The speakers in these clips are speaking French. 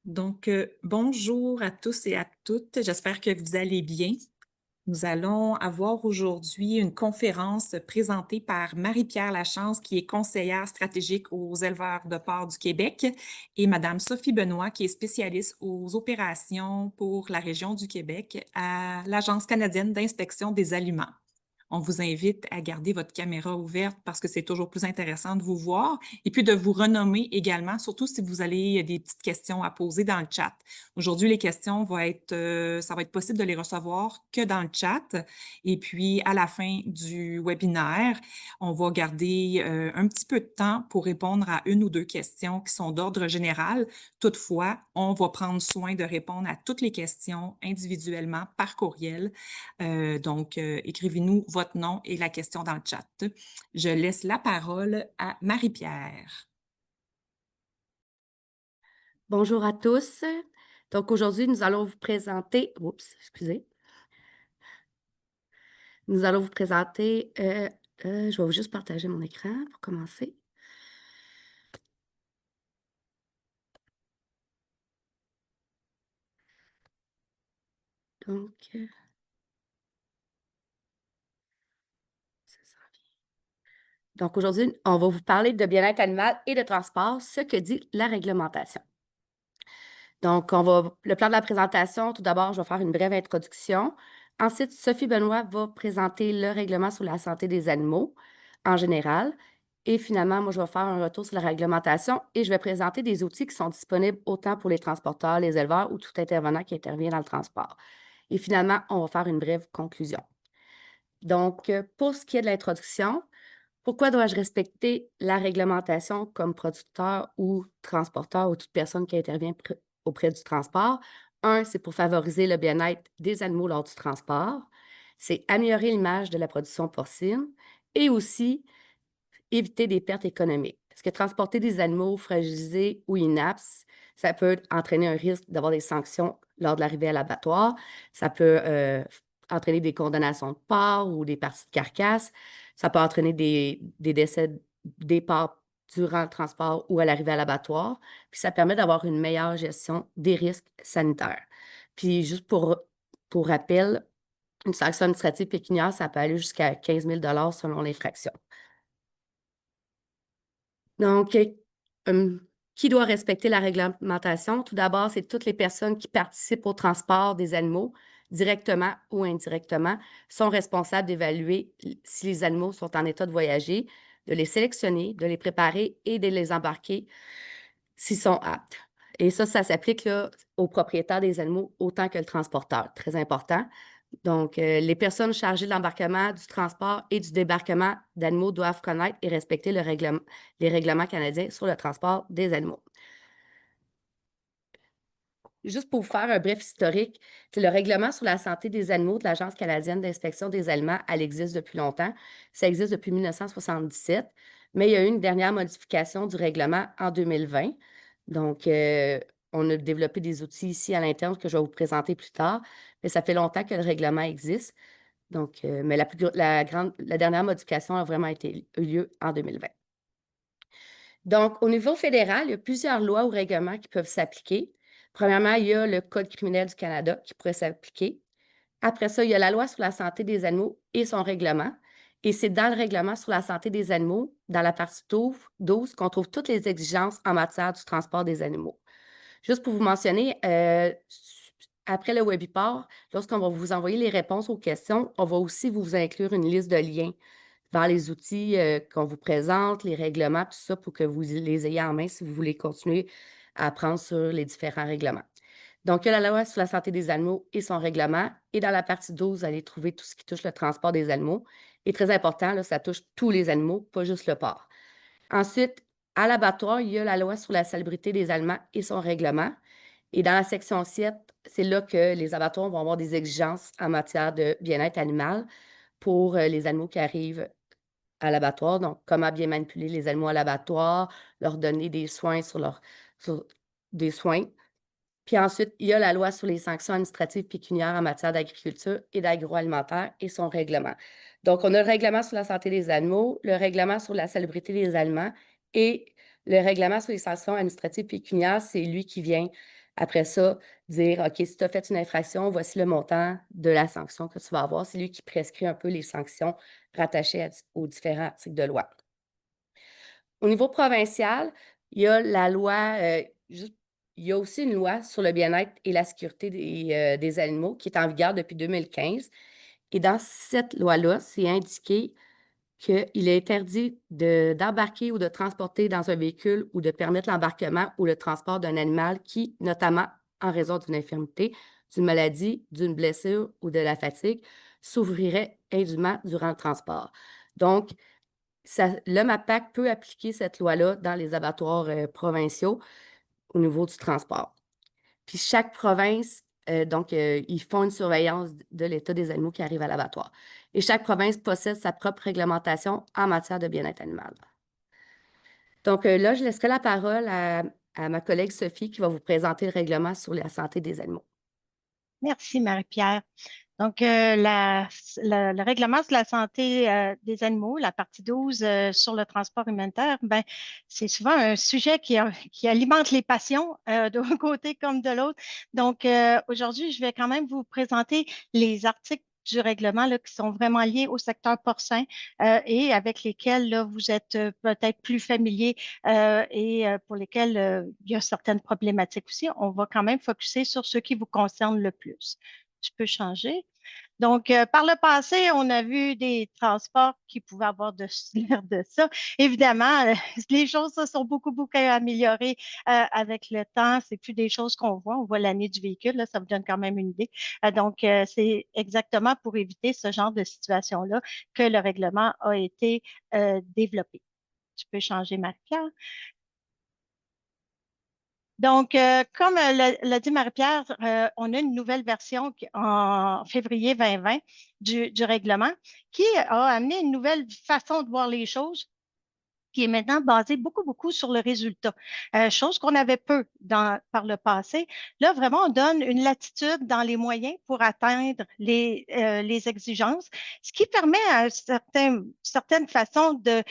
Bonjour à tous et à toutes. J'espère que vous allez bien. Nous allons avoir aujourd'hui une conférence présentée par Marie-Pierre Lachance, qui est conseillère stratégique aux éleveurs de porc du Québec, et Madame Sophie Benoît, qui est spécialiste aux opérations pour la région du Québec à l'Agence canadienne d'inspection des aliments. On vous invite à garder votre caméra ouverte parce que c'est toujours plus intéressant de vous voir et puis de vous renommer également, surtout si vous avez des petites questions à poser dans le chat. Aujourd'hui, les questions ça va être possible de les recevoir que dans le chat. Et puis, à la fin du webinaire, on va garder un petit peu de temps pour répondre à une ou deux questions qui sont d'ordre général. Toutefois, on va prendre soin de répondre à toutes les questions individuellement par courriel. Écrivez-nous votre nom et la question dans le chat. Je laisse la parole à Marie-Pierre. Bonjour à tous. Donc aujourd'hui, nous allons vous présenter oups, excusez. Nous allons vous présenter, je vais juste partager mon écran pour commencer. Donc, ça s'en vient. Donc aujourd'hui, on va vous parler de bien-être animal et de transport, ce que dit la réglementation. Donc le plan de la présentation, tout d'abord, je vais faire une brève introduction. Ensuite, Sophie Benoît va présenter le règlement sur la santé des animaux en général. Et finalement, moi, je vais faire un retour sur la réglementation et je vais présenter des outils qui sont disponibles autant pour les transporteurs, les éleveurs ou tout intervenant qui intervient dans le transport. Et finalement, on va faire une brève conclusion. Donc, pour ce qui est de l'introduction, pourquoi dois-je respecter la réglementation comme producteur ou transporteur ou toute personne qui intervient auprès du transport? Un, c'est pour favoriser le bien-être des animaux lors du transport. C'est améliorer l'image de la production porcine et aussi éviter des pertes économiques. Parce que transporter des animaux fragilisés ou inaptes, ça peut entraîner un risque d'avoir des sanctions lors de l'arrivée à l'abattoir. Ça peut entraîner des condamnations de porcs ou des parties de carcasse. Ça peut entraîner des décès des porcs durant le transport ou à l'arrivée à l'abattoir. Puis ça permet d'avoir une meilleure gestion des risques sanitaires. Puis juste pour rappel, une sanction administrative pécuniaire, ça peut aller jusqu'à 15 000 selon l'infraction. Donc, qui doit respecter la réglementation? Tout d'abord, c'est toutes les personnes qui participent au transport des animaux, directement ou indirectement, sont responsables d'évaluer si les animaux sont en état de voyager, de les sélectionner, de les préparer et de les embarquer s'ils sont aptes. Et ça s'applique là, aux propriétaires des animaux autant que le transporteur. Très important. Donc, les personnes chargées de l'embarquement, du transport et du débarquement d'animaux doivent connaître et respecter les règlements canadiens sur le transport des animaux. Juste pour vous faire un bref historique, c'est le règlement sur la santé des animaux de l'Agence canadienne d'inspection des aliments, elle existe depuis longtemps. Ça existe depuis 1977, mais il y a eu une dernière modification du règlement en 2020. Donc, on a développé des outils ici à l'interne que je vais vous présenter plus tard, mais ça fait longtemps que le règlement existe. Donc, mais la dernière modification a vraiment eu lieu en 2020. Donc, au niveau fédéral, il y a plusieurs lois ou règlements qui peuvent s'appliquer. Premièrement, il y a le Code criminel du Canada qui pourrait s'appliquer. Après ça, il y a la loi sur la santé des animaux et son règlement. Et c'est dans le règlement sur la santé des animaux, dans la partie 12, qu'on trouve toutes les exigences en matière du transport des animaux. Juste pour vous mentionner, après le webinaire, lorsqu'on va vous envoyer les réponses aux questions, on va aussi vous inclure une liste de liens vers les outils qu'on vous présente, les règlements, tout ça, pour que vous les ayez en main si vous voulez continuer à apprendre sur les différents règlements. Donc, il y a la loi sur la santé des animaux et son règlement. Et dans la partie 12, vous allez trouver tout ce qui touche le transport des animaux. Et très important, là, ça touche tous les animaux, pas juste le porc. Ensuite, à l'abattoir, il y a la loi sur la salubrité des aliments et son règlement. Et dans la section 7, c'est là que les abattoirs vont avoir des exigences en matière de bien-être animal pour les animaux qui arrivent à l'abattoir. Donc, comment bien manipuler les animaux à l'abattoir, leur donner des soins sur des soins. Puis ensuite, il y a la loi sur les sanctions administratives pécuniaires en matière d'agriculture et d'agroalimentaire et son règlement. Donc, on a le règlement sur la santé des animaux, le règlement sur la salubrité des aliments et le règlement sur les sanctions administratives pécuniaires, c'est lui qui vient Après ça, dire, OK, si tu as fait une infraction, voici le montant de la sanction que tu vas avoir. C'est lui qui prescrit un peu les sanctions rattachées aux différents articles de loi. Au niveau provincial, il y a la loi, il y a aussi une loi sur le bien-être et la sécurité des animaux qui est en vigueur depuis 2015. Et dans cette loi-là, c'est indiqué qu'il est interdit d'embarquer ou de transporter dans un véhicule ou de permettre l'embarquement ou le transport d'un animal qui, notamment en raison d'une infirmité, d'une maladie, d'une blessure ou de la fatigue, souffrirait indûment durant le transport. Donc, le MAPAC peut appliquer cette loi-là dans les abattoirs provinciaux au niveau du transport. Puis chaque province, ils font une surveillance de l'état des animaux qui arrivent à l'abattoir. Et chaque province possède sa propre réglementation en matière de bien-être animal. Donc là, je laisserai la parole à ma collègue Sophie qui va vous présenter le règlement sur la santé des animaux. Merci, Marie-Pierre. Donc, le règlement sur la santé des animaux, la partie 12 sur le transport humanitaire, ben, c'est souvent un sujet qui alimente les passions d'un côté comme de l'autre. Donc, aujourd'hui, je vais quand même vous présenter les articles du règlement là, qui sont vraiment liés au secteur porcin et avec lesquels là, vous êtes peut-être plus familier et pour lesquels il y a certaines problématiques aussi. On va quand même focuser sur ceux qui vous concernent le plus. Je peux changer. Donc, par le passé, on a vu des transports qui pouvaient avoir de l'air de ça. Évidemment, les choses se sont beaucoup améliorées avec le temps. C'est plus des choses qu'on voit. On voit l'année du véhicule, là, ça vous donne quand même une idée. Donc, c'est exactement pour éviter ce genre de situation-là que le règlement a été développé. Tu peux changer ma carte. Donc, comme l'a dit Marie-Pierre, on a une nouvelle version en février 2020 du règlement qui a amené une nouvelle façon de voir les choses qui est maintenant basée beaucoup sur le résultat, chose qu'on avait peu par le passé. Là, vraiment, on donne une latitude dans les moyens pour atteindre les exigences, ce qui permet à certaines façons de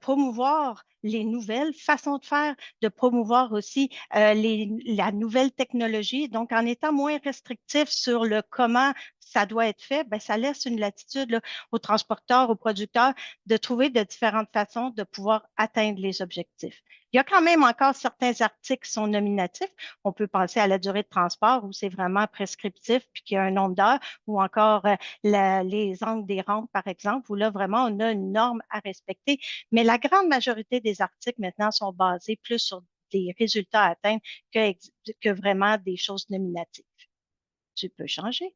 promouvoir les nouvelles façons de faire, de promouvoir aussi la nouvelle technologie. Donc, en étant moins restrictif sur le comment ça doit être fait, ben, ça laisse une latitude là, aux transporteurs, aux producteurs de trouver de différentes façons de pouvoir atteindre les objectifs. Il y a quand même encore certains articles qui sont nominatifs. On peut penser à la durée de transport où c'est vraiment prescriptif puis qu'il y a un nombre d'heures ou encore les angles des rampes, par exemple, où là, vraiment, on a une norme à respecter. Mais la grande majorité des articles maintenant sont basés plus sur des résultats à atteindre que vraiment des choses nominatives. Tu peux changer.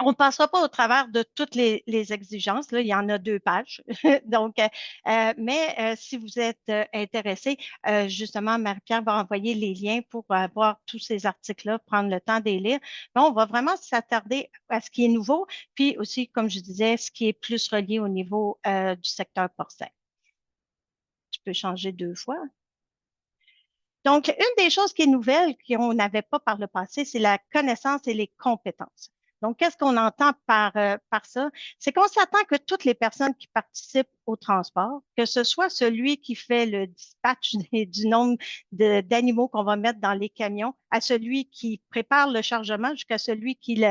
On ne passera pas au travers de toutes les exigences. Là, il y en a 2 pages. Donc, mais si vous êtes intéressé, justement, Marie-Pierre va envoyer les liens pour voir tous ces articles-là, prendre le temps de les lire. Mais on va vraiment s'attarder à ce qui est nouveau, puis aussi, comme je disais, ce qui est plus relié au niveau du secteur porcin. Tu peux changer 2 fois. Donc, une des choses qui est nouvelle, qu'on n'avait pas par le passé, c'est la connaissance et les compétences. Donc, qu'est-ce qu'on entend par ça? C'est qu'on s'attend que toutes les personnes qui participent au transport, que ce soit celui qui fait le dispatch du nombre d'animaux qu'on va mettre dans les camions, à celui qui prépare le chargement, jusqu'à celui qui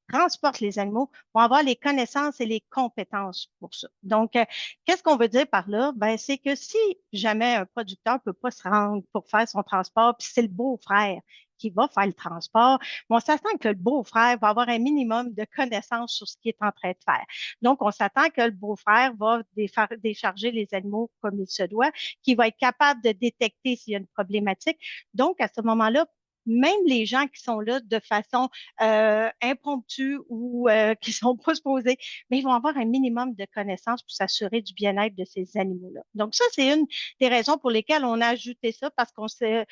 transporte les animaux, vont avoir les connaissances et les compétences pour ça. Donc, qu'est-ce qu'on veut dire par là? Ben, c'est que si jamais un producteur ne peut pas se rendre pour faire son transport, puis c'est le beau-frère qui va faire le transport, on s'attend que le beau-frère va avoir un minimum de connaissances sur ce qu'il est en train de faire. Donc, on s'attend que le beau-frère va décharger les animaux comme il se doit, qu'il va être capable de détecter s'il y a une problématique. Donc, à ce moment-là, même les gens qui sont là de façon impromptue ou qui ne sont pas supposés, mais ils vont avoir un minimum de connaissances pour s'assurer du bien-être de ces animaux-là. Donc, ça, c'est une des raisons pour lesquelles on a ajouté ça parce qu'on s'est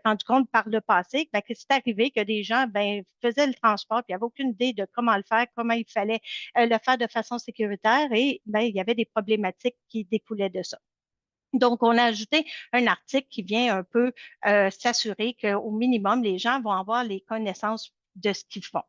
rendu compte par le passé ben, que c'est arrivé que des gens ben, faisaient le transport puis n'avaient aucune idée de comment le faire, comment il fallait le faire de façon sécuritaire et ben, il y avait des problématiques qui découlaient de ça. Donc, on a ajouté un article qui vient un peu s'assurer qu'au minimum, les gens vont avoir les connaissances de ce qu'ils font.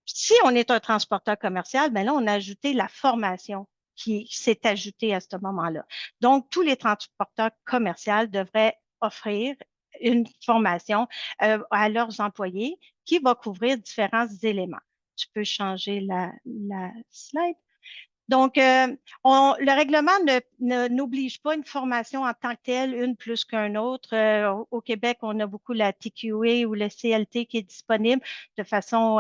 Si on est un transporteur commercial, ben là, on a ajouté la formation qui s'est ajoutée à ce moment-là. Donc, tous les transporteurs commerciaux devraient offrir une formation à leurs employés qui va couvrir différents éléments. Tu peux changer la slide. Donc, le règlement n'oblige pas une formation en tant que telle, une plus qu'un autre. Au Québec, on a beaucoup la TQA ou le CLT qui est disponible de façon,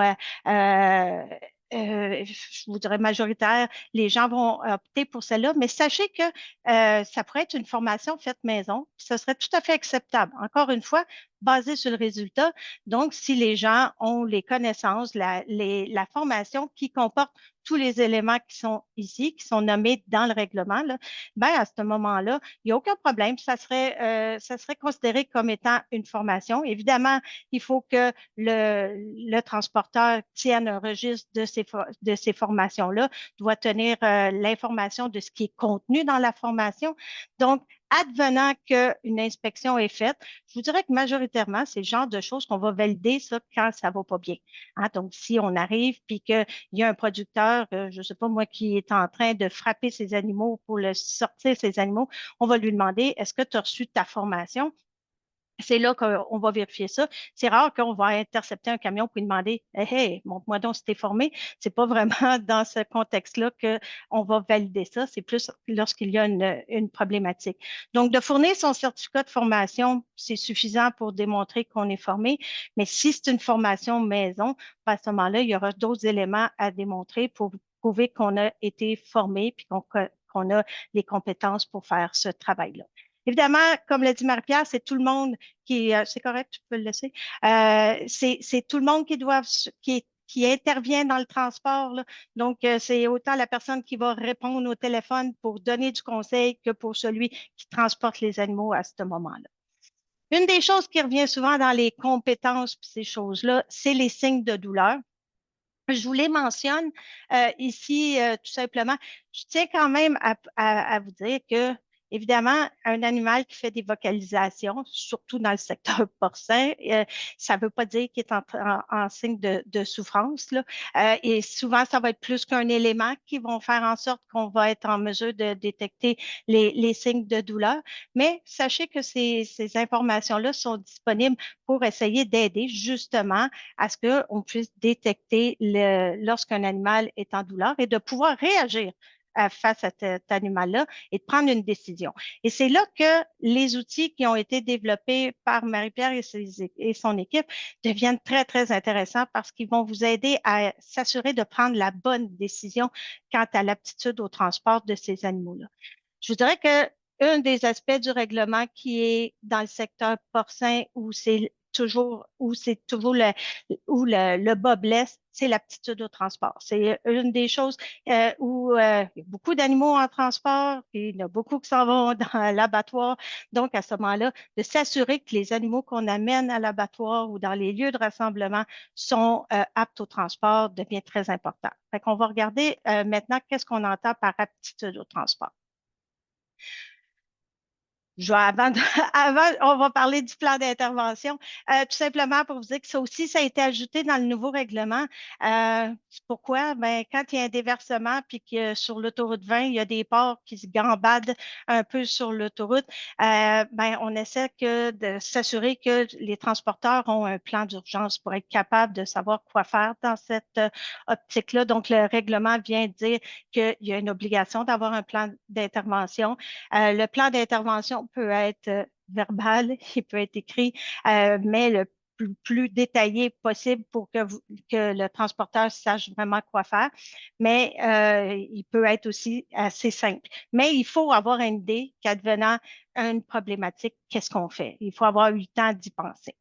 je vous dirais, majoritaire. Les gens vont opter pour celle-là, mais sachez que ça pourrait être une formation faite maison. Ce serait tout à fait acceptable. Encore une fois, basé sur le résultat. Donc, si les gens ont les connaissances, la formation qui comporte tous les éléments qui sont ici, qui sont nommés dans le règlement, là, ben à ce moment-là, il n'y a aucun problème. Ça serait considéré comme étant une formation. Évidemment, il faut que le transporteur tienne un registre de ces formations-là, doit tenir l'information de ce qui est contenu dans la formation. Donc, advenant qu'une inspection est faite, je vous dirais que majoritairement, c'est le genre de choses qu'on va valider ça quand ça ne va pas bien. Hein? Donc, si on arrive puis qu'il y a un producteur, je ne sais pas moi, qui est en train de frapper ses animaux pour le sortir ses animaux, on va lui demander, est-ce que tu as reçu ta formation? C'est là qu'on va vérifier ça. C'est rare qu'on va intercepter un camion pour lui demander hey, hey, montre-moi donc si t'es formé. C'est pas vraiment dans ce contexte-là qu'on va valider ça. C'est plus lorsqu'il y a une problématique. Donc, de fournir son certificat de formation, c'est suffisant pour démontrer qu'on est formé. Mais si c'est une formation maison, à ce moment-là, il y aura d'autres éléments à démontrer pour prouver qu'on a été formé puis qu'on a les compétences pour faire ce travail-là. Évidemment, comme l'a dit Marie-Pierre, c'est tout le monde c'est correct, tu peux le laisser. C'est tout le monde qui intervient dans le transport, là. Donc, c'est autant la personne qui va répondre au téléphone pour donner du conseil que pour celui qui transporte les animaux à ce moment-là. Une des choses qui revient souvent dans les compétences puis ces choses-là, c'est les signes de douleur. Je vous les mentionne ici tout simplement. Je tiens quand même à vous dire que évidemment, un animal qui fait des vocalisations, surtout dans le secteur porcin, ça ne veut pas dire qu'il est en signe de souffrance, là. Et souvent, ça va être plus qu'un élément qui vont faire en sorte qu'on va être en mesure de détecter les signes de douleur. Mais sachez que ces informations-là sont disponibles pour essayer d'aider justement à ce qu'on puisse détecter lorsqu'un animal est en douleur et de pouvoir réagir face à cet animal-là et de prendre une décision. Et c'est là que les outils qui ont été développés par Marie-Pierre et son équipe deviennent très, très intéressants parce qu'ils vont vous aider à s'assurer de prendre la bonne décision quant à l'aptitude au transport de ces animaux-là. Je vous dirais que un des aspects du règlement qui est dans le secteur porcin où c'est toujours le bas blesse, c'est l'aptitude au transport. C'est une des choses où il y a beaucoup d'animaux en transport, et il y en a beaucoup qui s'en vont dans l'abattoir. Donc, à ce moment-là, de s'assurer que les animaux qu'on amène à l'abattoir ou dans les lieux de rassemblement sont aptes au transport devient très important. Fait qu'on va regarder maintenant qu'est-ce qu'on entend par aptitude au transport. Avant, on va parler du plan d'intervention. Tout simplement pour vous dire que ça aussi, ça a été ajouté dans le nouveau règlement. Pourquoi? Ben, quand il y a un déversement puis que sur l'autoroute 20, il y a des porcs qui se gambadent un peu sur l'autoroute, ben, on essaie de s'assurer que les transporteurs ont un plan d'urgence pour être capables de savoir quoi faire dans cette optique-là. Donc, le règlement vient dire qu'il y a une obligation d'avoir un plan d'intervention. Le plan d'intervention peut être verbal, il peut être écrit, mais le plus détaillé possible pour que le transporteur sache vraiment quoi faire. Mais il peut être aussi assez simple. Mais il faut avoir une idée qu'advenant une problématique, qu'est-ce qu'on fait? Il faut avoir eu le temps d'y penser.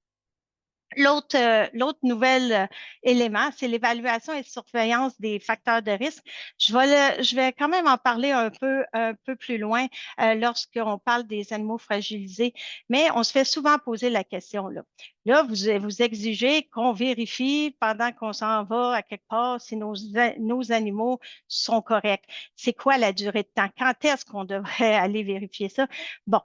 L'autre nouvel élément, c'est l'évaluation et surveillance des facteurs de risque. Je vais quand même en parler un peu plus loin lorsqu'on parle des animaux fragilisés, mais on se fait souvent poser la question, là. Là, vous exigez qu'on vérifie pendant qu'on s'en va à quelque part si nos animaux sont corrects. C'est quoi la durée de temps? Quand est-ce qu'on devrait aller vérifier ça? Bon.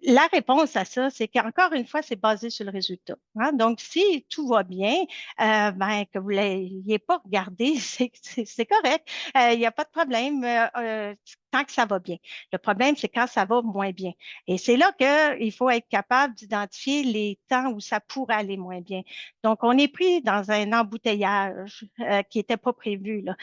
La réponse à ça, c'est qu'encore une fois, c'est basé sur le résultat, hein. Donc, si tout va bien, ben, que vous ne l'ayez pas regardé, c'est correct. Il n'y a pas de problème tant que ça va bien. Le problème, c'est quand ça va moins bien. Et c'est là qu'il faut être capable d'identifier les temps où ça pourrait aller moins bien. Donc, on est pris dans un embouteillage qui n'était pas prévu, là.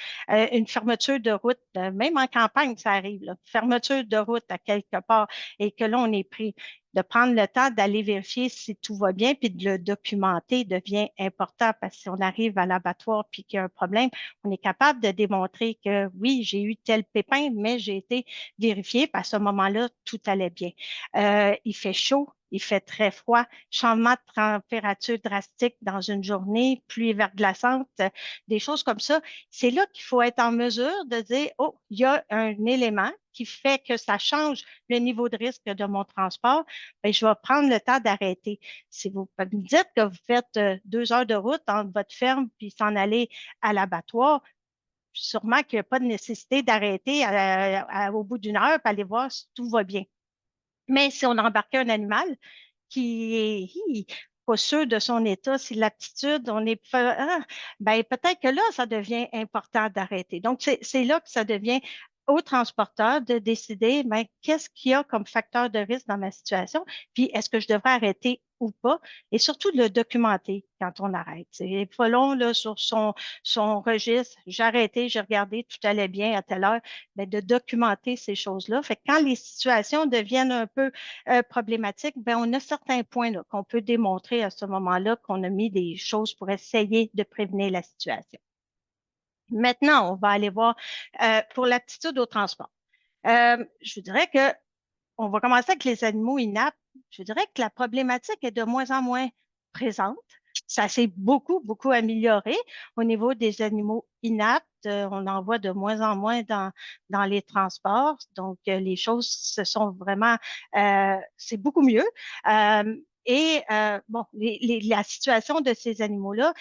Une fermeture de route, même en campagne, ça arrive, là. Fermeture de route à quelque part et que là, on est pris. De prendre le temps d'aller vérifier si tout va bien, puis de le documenter devient important parce que si on arrive à l'abattoir puis qu'il y a un problème, on est capable de démontrer que oui, j'ai eu tel pépin, mais j'ai été vérifié, puis à ce moment-là, tout allait bien. Il fait chaud, il fait très froid, changement de température drastique dans une journée, pluie verglaçante, des choses comme ça. C'est là qu'il faut être en mesure de dire, oh, il y a un élément qui fait que ça change le niveau de risque de mon transport, bien, je vais prendre le temps d'arrêter. Si vous me dites que vous faites 2 heures de route entre votre ferme puis s'en aller à l'abattoir, sûrement qu'il n'y a pas de nécessité d'arrêter au bout d'une heure pour aller voir si tout va bien. Mais si on embarquait un animal qui est pas sûr de son état, si l'aptitude, on est ben peut-être que là, ça devient important d'arrêter. Donc, c'est là que ça devient au transporteur de décider ben, qu'est-ce qu'il y a comme facteur de risque dans ma situation, puis est-ce que je devrais arrêter ou pas, et surtout de le documenter quand on arrête. C'est pas long là, sur son registre, j'ai arrêté, j'ai regardé, tout allait bien à telle heure, mais de documenter ces choses-là. Fait que quand les situations deviennent un peu problématiques, ben, on a certains points qu'on peut démontrer à ce moment-là qu'on a mis des choses pour essayer de prévenir la situation. Maintenant, on va aller voir pour l'aptitude au transport. Je vous dirais que on va commencer avec les animaux inaptes. Je dirais que la problématique est de moins en moins présente. Ça s'est beaucoup, beaucoup amélioré au niveau des animaux inaptes. On en voit de moins en moins dans les transports. Donc, les choses se sont vraiment, c'est beaucoup mieux. Bon, la situation de ces animaux-là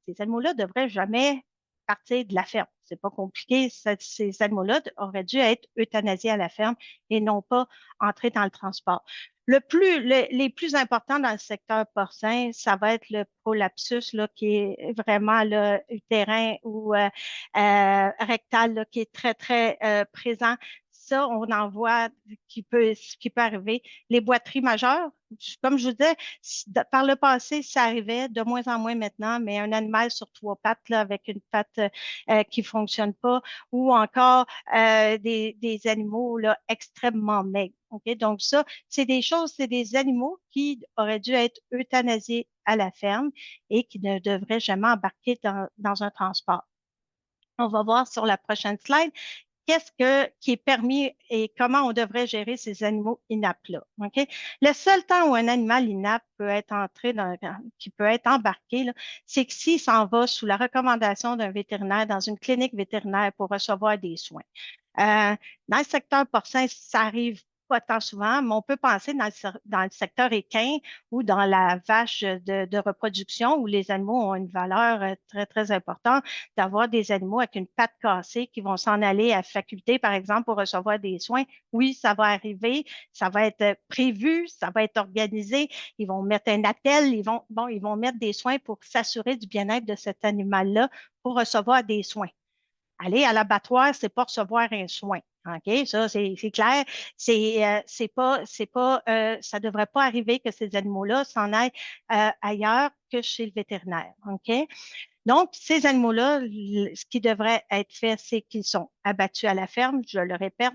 devraient jamais partir de la ferme. C'est pas compliqué. Ces animaux-là auraient dû être euthanasiés à la ferme et non pas entrer dans le transport. Les plus importants dans le secteur porcin, ça va être le prolapsus là, qui est vraiment là, utérin ou rectal là, qui est très, très présent. Ça, on en voit qui peut arriver. Les boiteries majeures, comme je vous disais, par le passé, ça arrivait de moins en moins maintenant, mais un animal sur 3 pattes là, avec une patte qui ne fonctionne pas, ou encore des animaux là, extrêmement maigres. Okay? Donc ça, c'est des choses, c'est des animaux qui auraient dû être euthanasiés à la ferme et qui ne devraient jamais embarquer dans un transport. On va voir sur la prochaine slide qui est permis et comment on devrait gérer ces animaux inaptes-là. Okay? Le seul temps où un animal inapte peut être qui peut être embarqué, c'est que s'il s'en va sous la recommandation d'un vétérinaire dans une clinique vétérinaire pour recevoir des soins. Dans le secteur porcin, ça arrive pas tant souvent, mais on peut penser dans le secteur équin ou dans la vache de reproduction où les animaux ont une valeur très, très importante d'avoir des animaux avec une patte cassée qui vont s'en aller à faculté, par exemple, pour recevoir des soins. Oui, ça va arriver, ça va être prévu, ça va être organisé. Ils vont mettre un attel, ils vont mettre des soins pour s'assurer du bien-être de cet animal-là pour recevoir des soins. Aller à l'abattoir, c'est pas recevoir un soin. OK? Ça, c'est clair. Ça devrait pas arriver que ces animaux-là s'en aillent ailleurs que chez le vétérinaire. OK? Donc, ces animaux-là, ce qui devrait être fait, c'est qu'ils sont abattus à la ferme, je le répète,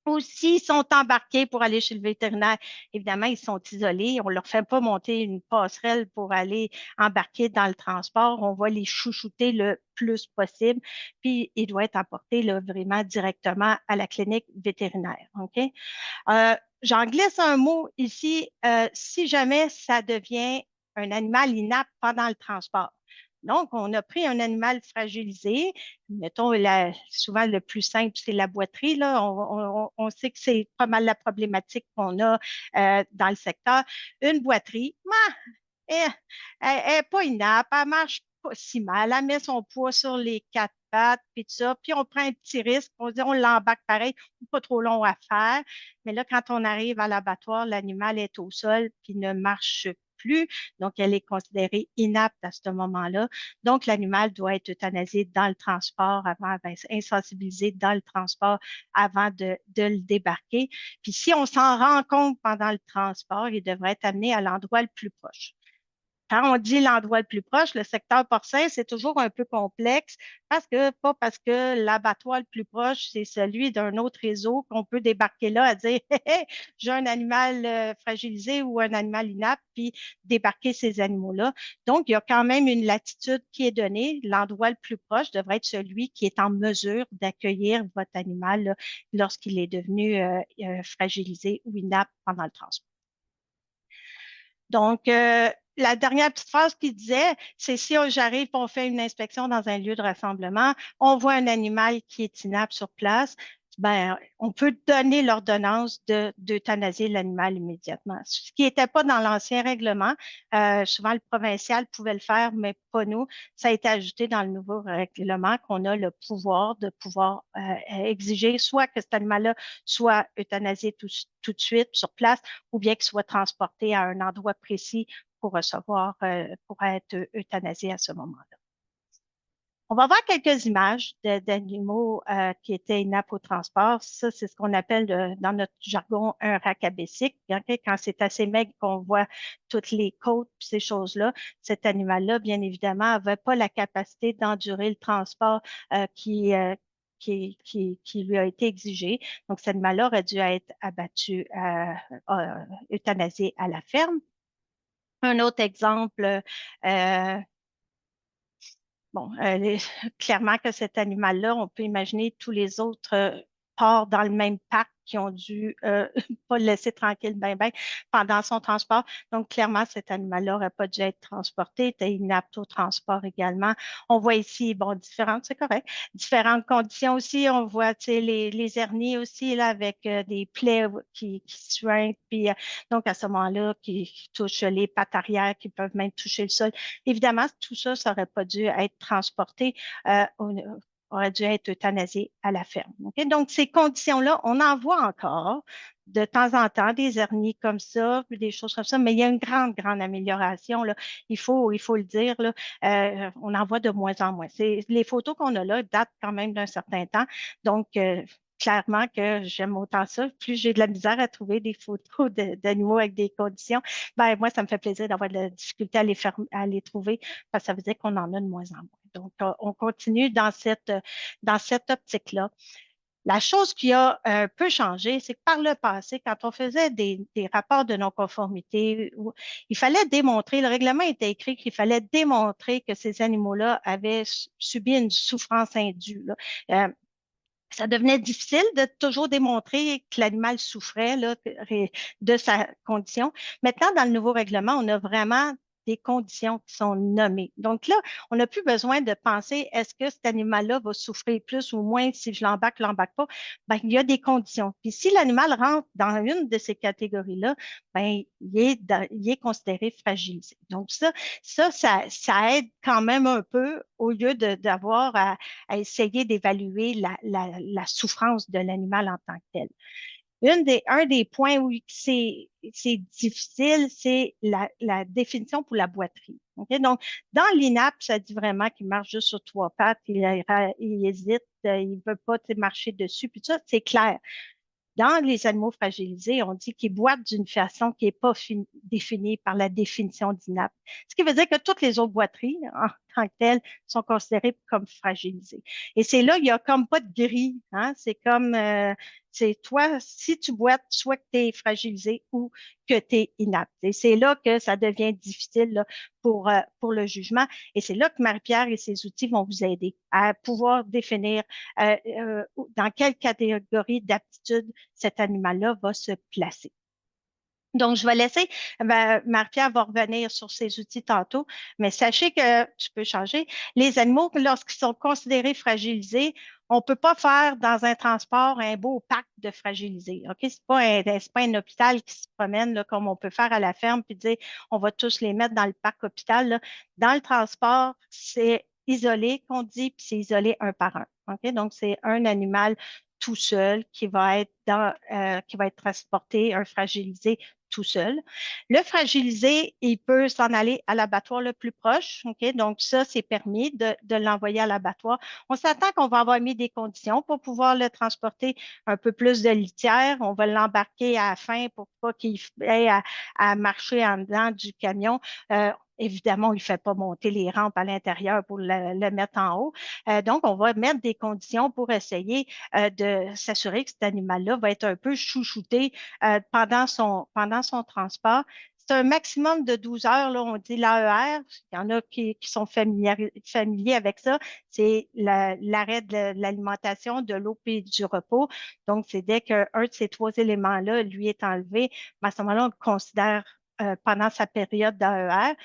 ou s'ils sont embarqués pour aller chez le vétérinaire, évidemment, ils sont isolés. On ne leur fait pas monter une passerelle pour aller embarquer dans le transport. On va les chouchouter le plus possible. Puis, ils doivent être apportés là, vraiment directement à la clinique vétérinaire. OK? J'en glisse un mot ici. Si jamais ça devient un animal inapte pendant le transport. Donc, on a pris un animal fragilisé. Mettons, souvent le plus simple, c'est la boiterie. Là. On sait que c'est pas mal la problématique qu'on a dans le secteur. Une boiterie, elle n'est pas inapte, elle marche pas si mal. Elle met son poids sur les 4 pattes, puis tout ça. Puis on prend un petit risque, on dit on l'embarque pareil, pas trop long à faire. Mais là, quand on arrive à l'abattoir, l'animal est au sol, puis ne marche plus. Donc, elle est considérée inapte à ce moment-là. Donc, l'animal doit être euthanasié dans le transport avant, insensibilisé dans le transport avant de le débarquer. Puis, si on s'en rend compte pendant le transport, il devrait être amené à l'endroit le plus proche. Quand on dit l'endroit le plus proche, le secteur porcin, c'est toujours un peu complexe pas parce que l'abattoir le plus proche, c'est celui d'un autre réseau qu'on peut débarquer là à dire hé, hé, j'ai un animal fragilisé ou un animal inapte, puis débarquer ces animaux-là. Donc, il y a quand même une latitude qui est donnée. L'endroit le plus proche devrait être celui qui est en mesure d'accueillir votre animal là, lorsqu'il est devenu fragilisé ou inapte pendant le transport. Donc, la dernière petite phrase qu'il disait, c'est si j'arrive, on fait une inspection dans un lieu de rassemblement, on voit un animal qui est inapte sur place, ben, on peut donner l'ordonnance d'euthanasier l'animal immédiatement. Ce qui n'était pas dans l'ancien règlement. Souvent, le provincial pouvait le faire, mais pas nous. Ça a été ajouté dans le nouveau règlement qu'on a le pouvoir de pouvoir exiger soit que cet animal-là soit euthanasié tout de suite sur place ou bien qu'il soit transporté à un endroit précis pour recevoir, pour être euthanasié à ce moment-là. On va voir quelques images d'animaux qui étaient inaptes au transport. Ça, c'est ce qu'on appelle dans notre jargon un racabésique. Okay? Quand c'est assez maigre qu'on voit toutes les côtes et ces choses-là, cet animal-là, bien évidemment, n'avait pas la capacité d'endurer le transport qui lui a été exigé. Donc, cet animal-là aurait dû être abattu, euthanasié à la ferme. Un autre exemple, bon, clairement que cet animal-là, on peut imaginer tous les autres porcs dans le même parc qui ont dû pas le laisser tranquille pendant son transport. Donc, clairement, cet animal-là n'aurait pas dû être transporté, était inapte au transport également. On voit ici, bon, c'est correct, différentes conditions aussi. On voit, tu sais, les hernies aussi, là, avec des plaies qui suintent, puis donc, à ce moment-là, qui touchent les pattes arrière, qui peuvent même toucher le sol. Évidemment, tout ça, ça n'aurait pas dû être transporté, aurait dû être euthanasié à la ferme. Okay? Donc, ces conditions-là, on en voit encore de temps en temps des hernies comme ça, des choses comme ça, mais il y a une grande, grande amélioration. Là. Il faut le dire, là, on en voit de moins en moins. Les photos qu'on a là datent quand même d'un certain temps. Donc, clairement que j'aime autant ça. Plus j'ai de la misère à trouver des photos d'animaux avec des conditions, ben moi, ça me fait plaisir d'avoir de la difficulté à les trouver parce que ça veut dire qu'on en a de moins en moins. Donc, on continue dans cette optique-là. La chose qui a un peu changé, c'est que par le passé, quand on faisait des rapports de non-conformité, il fallait démontrer, le règlement était écrit qu'il fallait démontrer que ces animaux-là avaient subi une souffrance indue. Là. Ça devenait difficile de toujours démontrer que l'animal souffrait là, de sa condition. Maintenant, dans le nouveau règlement, on a vraiment des conditions qui sont nommées. Donc là, on n'a plus besoin de penser est-ce que cet animal-là va souffrir plus ou moins si je l'embarque pas. Ben, il y a des conditions. Puis si l'animal rentre dans une de ces catégories-là, ben, il est considéré fragilisé. Donc ça aide quand même un peu au lieu d'avoir à essayer d'évaluer la souffrance de l'animal en tant que tel. Un des points où c'est difficile, c'est la définition pour la boiterie. Okay? Donc, dans l'INAP, ça dit vraiment qu'il marche juste sur 3 pattes, il hésite, il ne veut pas marcher dessus, puis ça, c'est clair. Dans les animaux fragilisés, on dit qu'ils boitent d'une façon qui n'est pas définie par la définition d'INAP. Ce qui veut dire que toutes les autres boiteries, en tant que telles, sont considérées comme fragilisées. Et c'est là, il n'y a comme pas de gris. Hein? C'est comme, c'est toi, si tu boites, soit que tu es fragilisé ou que tu es inapte. Et c'est là que ça devient difficile là, pour le jugement. Et c'est là que Marie-Pierre et ses outils vont vous aider à pouvoir définir dans quelle catégorie d'aptitude cet animal-là va se placer. Donc, je vais laisser, Marie-Pierre va revenir sur ses outils tantôt, mais sachez que, je peux changer, les animaux, lorsqu'ils sont considérés fragilisés, on ne peut pas faire dans un transport un beau pack de fragilisés. OK? Ce n'est pas un hôpital qui se promène là, comme on peut faire à la ferme puis dire on va tous les mettre dans le parc hôpital. Là. Dans le transport, c'est isolé qu'on dit, puis c'est isolé un par un. OK? Donc, c'est un animal tout seul qui va être qui va être transporté, un fragilisé tout seul. Le fragilisé, il peut s'en aller à l'abattoir le plus proche. OK? Donc, ça, c'est permis de l'envoyer à l'abattoir. On s'attend qu'on va avoir mis des conditions pour pouvoir le transporter un peu plus de litière. On va l'embarquer à la fin pour pas qu'il ait à marcher en dedans du camion. Évidemment, on ne lui fait pas monter les rampes à l'intérieur pour le mettre en haut. Donc, on va mettre des conditions pour essayer de s'assurer que cet animal-là va être un peu chouchouté pendant son transport. C'est un maximum de 12 heures, là, on dit l'AER. Il y en a qui sont familiers avec ça. C'est l'arrêt de l'alimentation, de l'eau et du repos. Donc, c'est dès qu'un de ces trois éléments-là lui est enlevé, à ce moment-là, on le considère pendant sa période d'AER.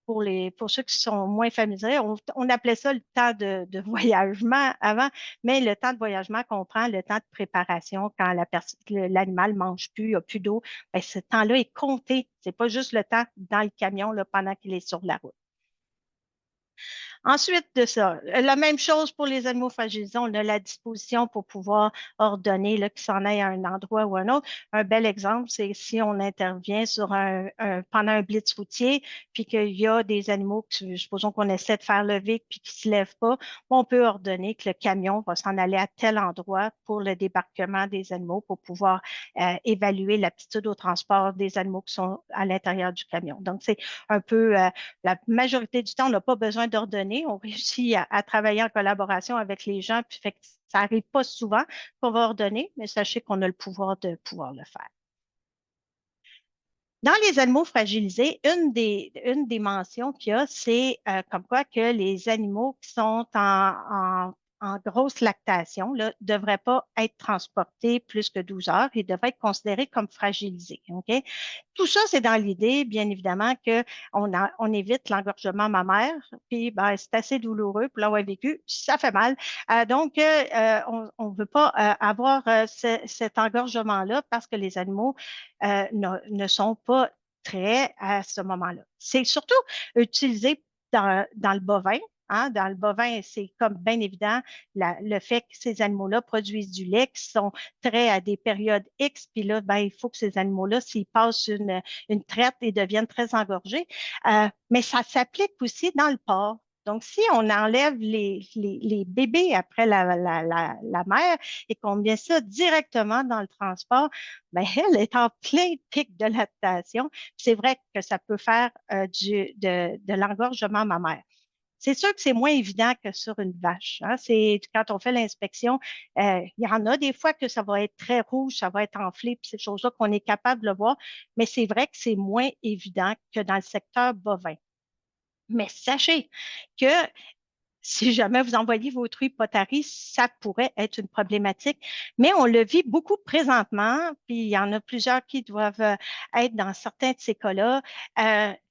Pour ceux qui sont moins familiers, on appelait ça le temps de voyagement avant, mais le temps de voyagement comprend le temps de préparation quand l'animal ne mange plus, n'a plus d'eau. Ben, ce temps-là est compté. Ce n'est pas juste le temps dans le camion là, pendant qu'il est sur la route. Ensuite de ça, la même chose pour les animaux fragilisés. On a la disposition pour pouvoir ordonner qu'ils s'en aillent à un endroit ou un autre. Un bel exemple, c'est si on intervient pendant un blitz routier, puis qu'il y a des animaux, supposons qu'on essaie de faire lever, puis qui ne se lèvent pas, on peut ordonner que le camion va s'en aller à tel endroit pour le débarquement des animaux, pour pouvoir évaluer l'aptitude au transport des animaux qui sont à l'intérieur du camion. Donc, c'est un peu la majorité du temps, on n'a pas besoin d'ordonner. On réussit à travailler en collaboration avec les gens, puis fait que ça n'arrive pas souvent qu'on va ordonner, mais sachez qu'on a le pouvoir de pouvoir le faire. Dans les animaux fragilisés, une des mentions qu'il y a, c'est comme quoi que les animaux qui sont en grosse lactation ne devraient pas être transportés plus que 12 heures. Ils devraient être considérés comme fragilisés. Okay? Tout ça, c'est dans l'idée, bien évidemment, qu'on évite l'engorgement mammaire. Puis, ben, c'est assez douloureux pour l'avoir vécu. Ça fait mal. Donc, on ne veut pas avoir cet engorgement-là parce que les animaux ne sont pas prêts à ce moment-là. C'est surtout utilisé dans le bovin. Hein, dans le bovin, c'est comme bien évident le fait que ces animaux-là produisent du lait, qui sont traits à des périodes X, puis là, ben, il faut que ces animaux-là, s'ils passent une traite, ils deviennent très engorgés. Mais ça s'applique aussi dans le porc. Donc, si on enlève les bébés après la mère et qu'on met ça directement dans le transport, ben, elle est en plein pic de lactation. C'est vrai que ça peut faire de l'engorgement mammaire. C'est sûr que c'est moins évident que sur une vache. Hein. Quand on fait l'inspection, il y en a des fois que ça va être très rouge, ça va être enflé, puis ces choses-là qu'on est capable de le voir, mais c'est vrai que c'est moins évident que dans le secteur bovin. Mais sachez que si jamais vous envoyez vos truies potaries, ça pourrait être une problématique. Mais on le vit beaucoup présentement, puis il y en a plusieurs qui doivent être dans certains de ces cas-là.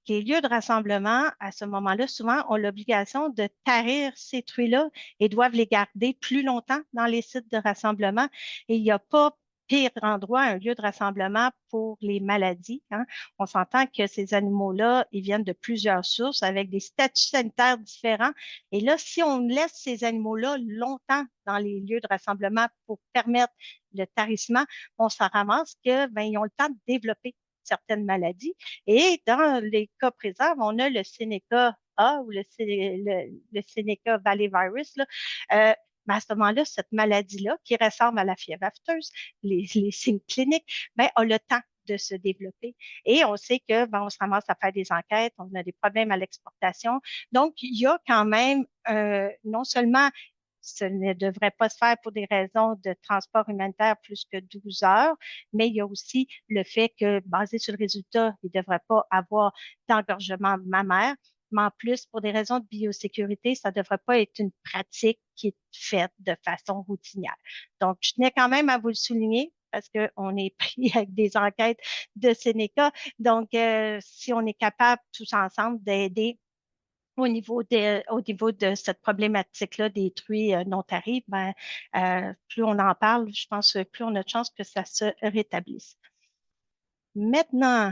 Les lieux de rassemblement, à ce moment-là, souvent ont l'obligation de tarir ces truies-là et doivent les garder plus longtemps dans les sites de rassemblement. Et il n'y a pas pire endroit, un lieu de rassemblement pour les maladies. Hein. On s'entend que ces animaux-là, ils viennent de plusieurs sources avec des statuts sanitaires différents. Et là, si on laisse ces animaux-là longtemps dans les lieux de rassemblement pour permettre le tarissement, on s'en ramasse que ben, ils ont le temps de développer certaines maladies. Et dans les cas présents, on a le Seneca A ou le Seneca Valley Virus. Là, mais à ce moment-là, cette maladie-là, qui ressemble à la fièvre afteuse, les signes cliniques, ben, a le temps de se développer. Et on sait que ben, on se ramasse à faire des enquêtes, on a des problèmes à l'exportation. Donc, il y a quand même non seulement ce ne devrait pas se faire pour des raisons de transport humanitaire plus que 12 heures, mais il y a aussi le fait que, basé sur le résultat, il ne devrait pas avoir d'engorgement mammaire. Mais en plus, pour des raisons de biosécurité, ça ne devrait pas être une pratique qui est faite de façon routinière. Donc, je tenais quand même à vous le souligner parce qu'on est pris avec des enquêtes de Sénéca. Donc, si on est capable tous ensemble d'aider au niveau de cette problématique-là des truies non tarives, ben, plus on en parle, je pense que plus on a de chances que ça se rétablisse. Maintenant,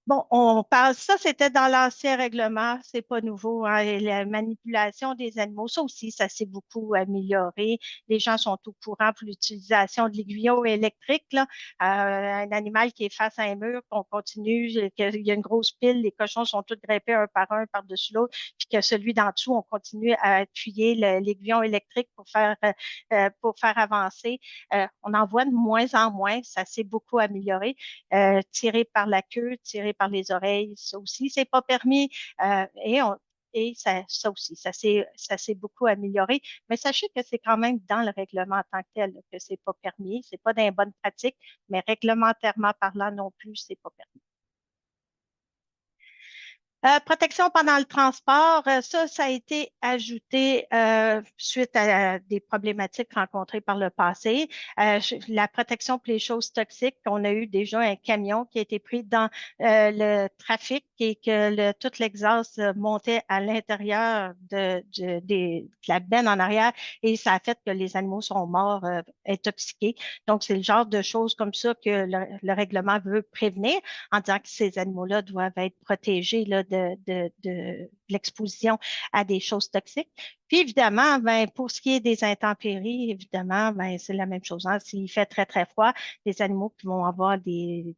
Bon, on parle, ça c'était dans l'ancien règlement, c'est pas nouveau, hein, et la manipulation des animaux, ça aussi, ça s'est beaucoup amélioré. Les gens sont au courant pour l'utilisation de l'aiguillon électrique, là. Un animal qui est face à un mur, qu'on continue, qu'il y a une grosse pile, les cochons sont tous grimpés un par-dessus l'autre, puis que celui d'en dessous, on continue à appuyer l'aiguillon électrique pour faire avancer. On en voit de moins en moins, ça s'est beaucoup amélioré. Tirer par la queue, tirer par les oreilles, ça aussi, c'est pas permis. Et ça aussi, ça s'est beaucoup amélioré. Mais sachez que c'est quand même dans le règlement en tant que tel là, que c'est pas permis. C'est pas dans les bonnes pratiques, mais réglementairement parlant non plus, c'est pas permis. Protection pendant le transport, ça a été ajouté suite à des problématiques rencontrées par le passé. La protection pour les choses toxiques, on a eu déjà un camion qui a été pris dans le trafic et que tout l'exhaust montait à l'intérieur de la benne en arrière et ça a fait que les animaux sont morts intoxiqués. Donc, c'est le genre de choses comme ça que le règlement veut prévenir en disant que ces animaux-là doivent être protégés là, de l'exposition à des choses toxiques. Puis évidemment, ben, pour ce qui est des intempéries, évidemment, ben, c'est la même chose. Hein. S'il fait très, très froid, les animaux qui vont avoir des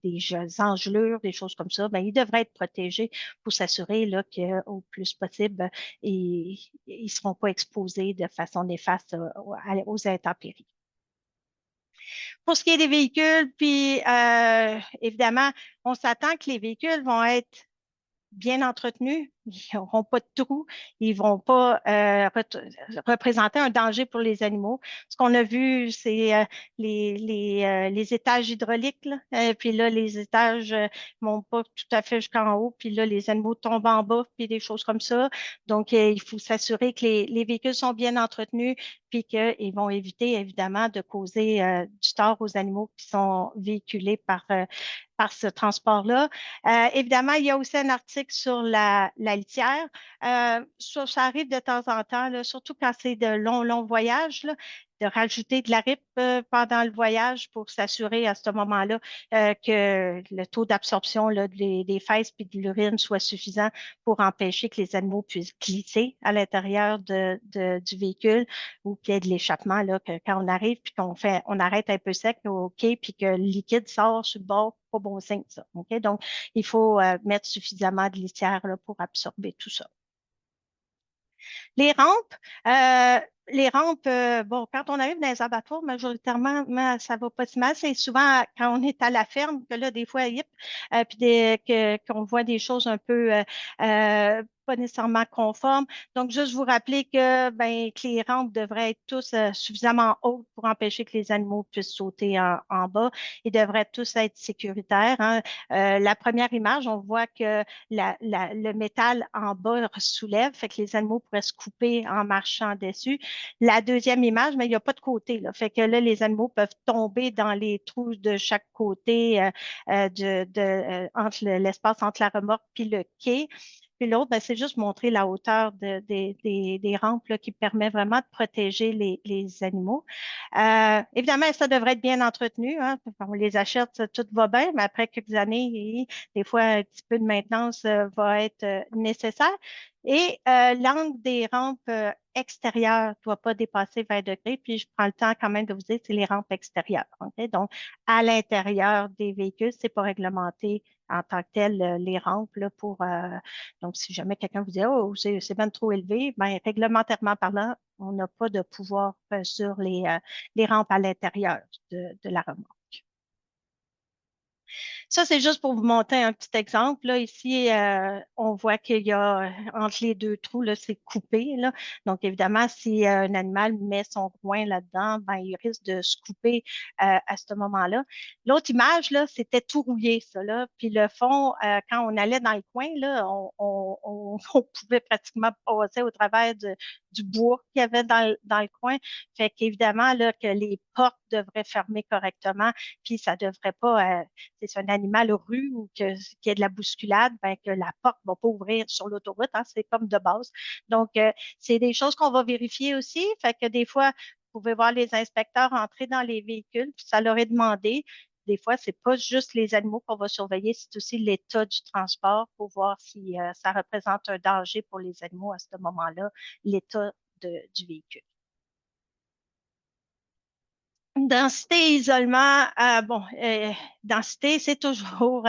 engelures, des choses comme ça, ben, ils devraient être protégés pour s'assurer là, qu'au plus possible, ils ne seront pas exposés de façon néfaste aux intempéries. Pour ce qui est des véhicules, puis évidemment, on s'attend que les véhicules vont être bien entretenus, ils n'auront pas de trous, ils ne vont pas représenter un danger pour les animaux. Ce qu'on a vu, c'est les étages hydrauliques, là. Puis là, les étages ne vont pas tout à fait jusqu'en haut, puis là, les animaux tombent en bas, puis des choses comme ça. Donc, il faut s'assurer que les véhicules sont bien entretenus, puis qu'ils vont éviter, évidemment, de causer du tort aux animaux qui sont véhiculés par ce transport-là. Évidemment, il y a aussi un article sur la litière. Ça arrive de temps en temps, là, surtout quand c'est de longs voyages, là, de rajouter de la RIP pendant le voyage pour s'assurer à ce moment-là que le taux d'absorption des fesses et de l'urine soit suffisant pour empêcher que les animaux puissent glisser à l'intérieur du véhicule ou qu'il y ait de l'échappement, là, que quand on arrive puis on arrête un peu sec au quai puis que le liquide sort sur le bord, pas bon signe, ça. Okay? Donc, il faut mettre suffisamment de litière là, pour absorber tout ça. Les rampes, bon, quand on arrive dans les abattoirs, majoritairement, ça va pas si mal. C'est souvent quand on est à la ferme que là, des fois, puis qu'on voit des choses un peu pas nécessairement conformes. Donc, juste vous rappeler que les rampes devraient être tous suffisamment hautes pour empêcher que les animaux puissent sauter en bas. Ils devraient tous être sécuritaires. Hein. La première image, on voit que le métal en bas soulève, fait que les animaux pourraient se couper en marchant dessus. La deuxième image, mais il n'y a pas de côté. Là, fait que là, les animaux peuvent tomber dans les trous de chaque côté entre l'espace entre la remorque et le quai. Puis l'autre, c'est juste montrer la hauteur des rampes là, qui permet vraiment de protéger les animaux. Évidemment, ça devrait être bien entretenu. Hein. On les achète, tout va bien, mais après quelques années, des fois, un petit peu de maintenance va être nécessaire. Et l'angle des rampes extérieures ne doit pas dépasser 20 degrés. Puis, je prends le temps quand même de vous dire, c'est les rampes extérieures. Okay? Donc, à l'intérieur des véhicules, c'est pas réglementé en tant que tel, les rampes là, donc, si jamais quelqu'un vous dit, oh, c'est bien trop élevé, bien, réglementairement parlant, on n'a pas de pouvoir sur les rampes à l'intérieur de la remorque. Ça, c'est juste pour vous montrer un petit exemple. Là, ici, on voit qu'il y a entre les deux trous, là, c'est coupé. Là. Donc, évidemment, si un animal met son groin là-dedans, ben, il risque de se couper à ce moment-là. L'autre image, là, c'était tout rouillé, ça. Là. Puis le fond, quand on allait dans le coin, là, on pouvait pratiquement passer au travers du bois qu'il y avait dans le coin. Fait qu'évidemment, là, que les portes devraient fermer correctement, puis ça devrait pas, c'est un animal rue ou qu'il y ait de la bousculade, ben, que la porte ne va pas ouvrir sur l'autoroute, hein, c'est comme de base. Donc, c'est des choses qu'on va vérifier aussi. Fait que des fois, vous pouvez voir les inspecteurs entrer dans les véhicules, puis ça leur est demandé des fois, c'est pas juste les animaux qu'on va surveiller, c'est aussi l'état du transport pour voir si ça représente un danger pour les animaux à ce moment-là, l'état du véhicule. Densité, isolement, densité, c'est toujours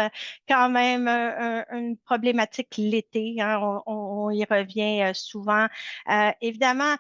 quand même une problématique l'été, hein, on y revient souvent. Évidemment,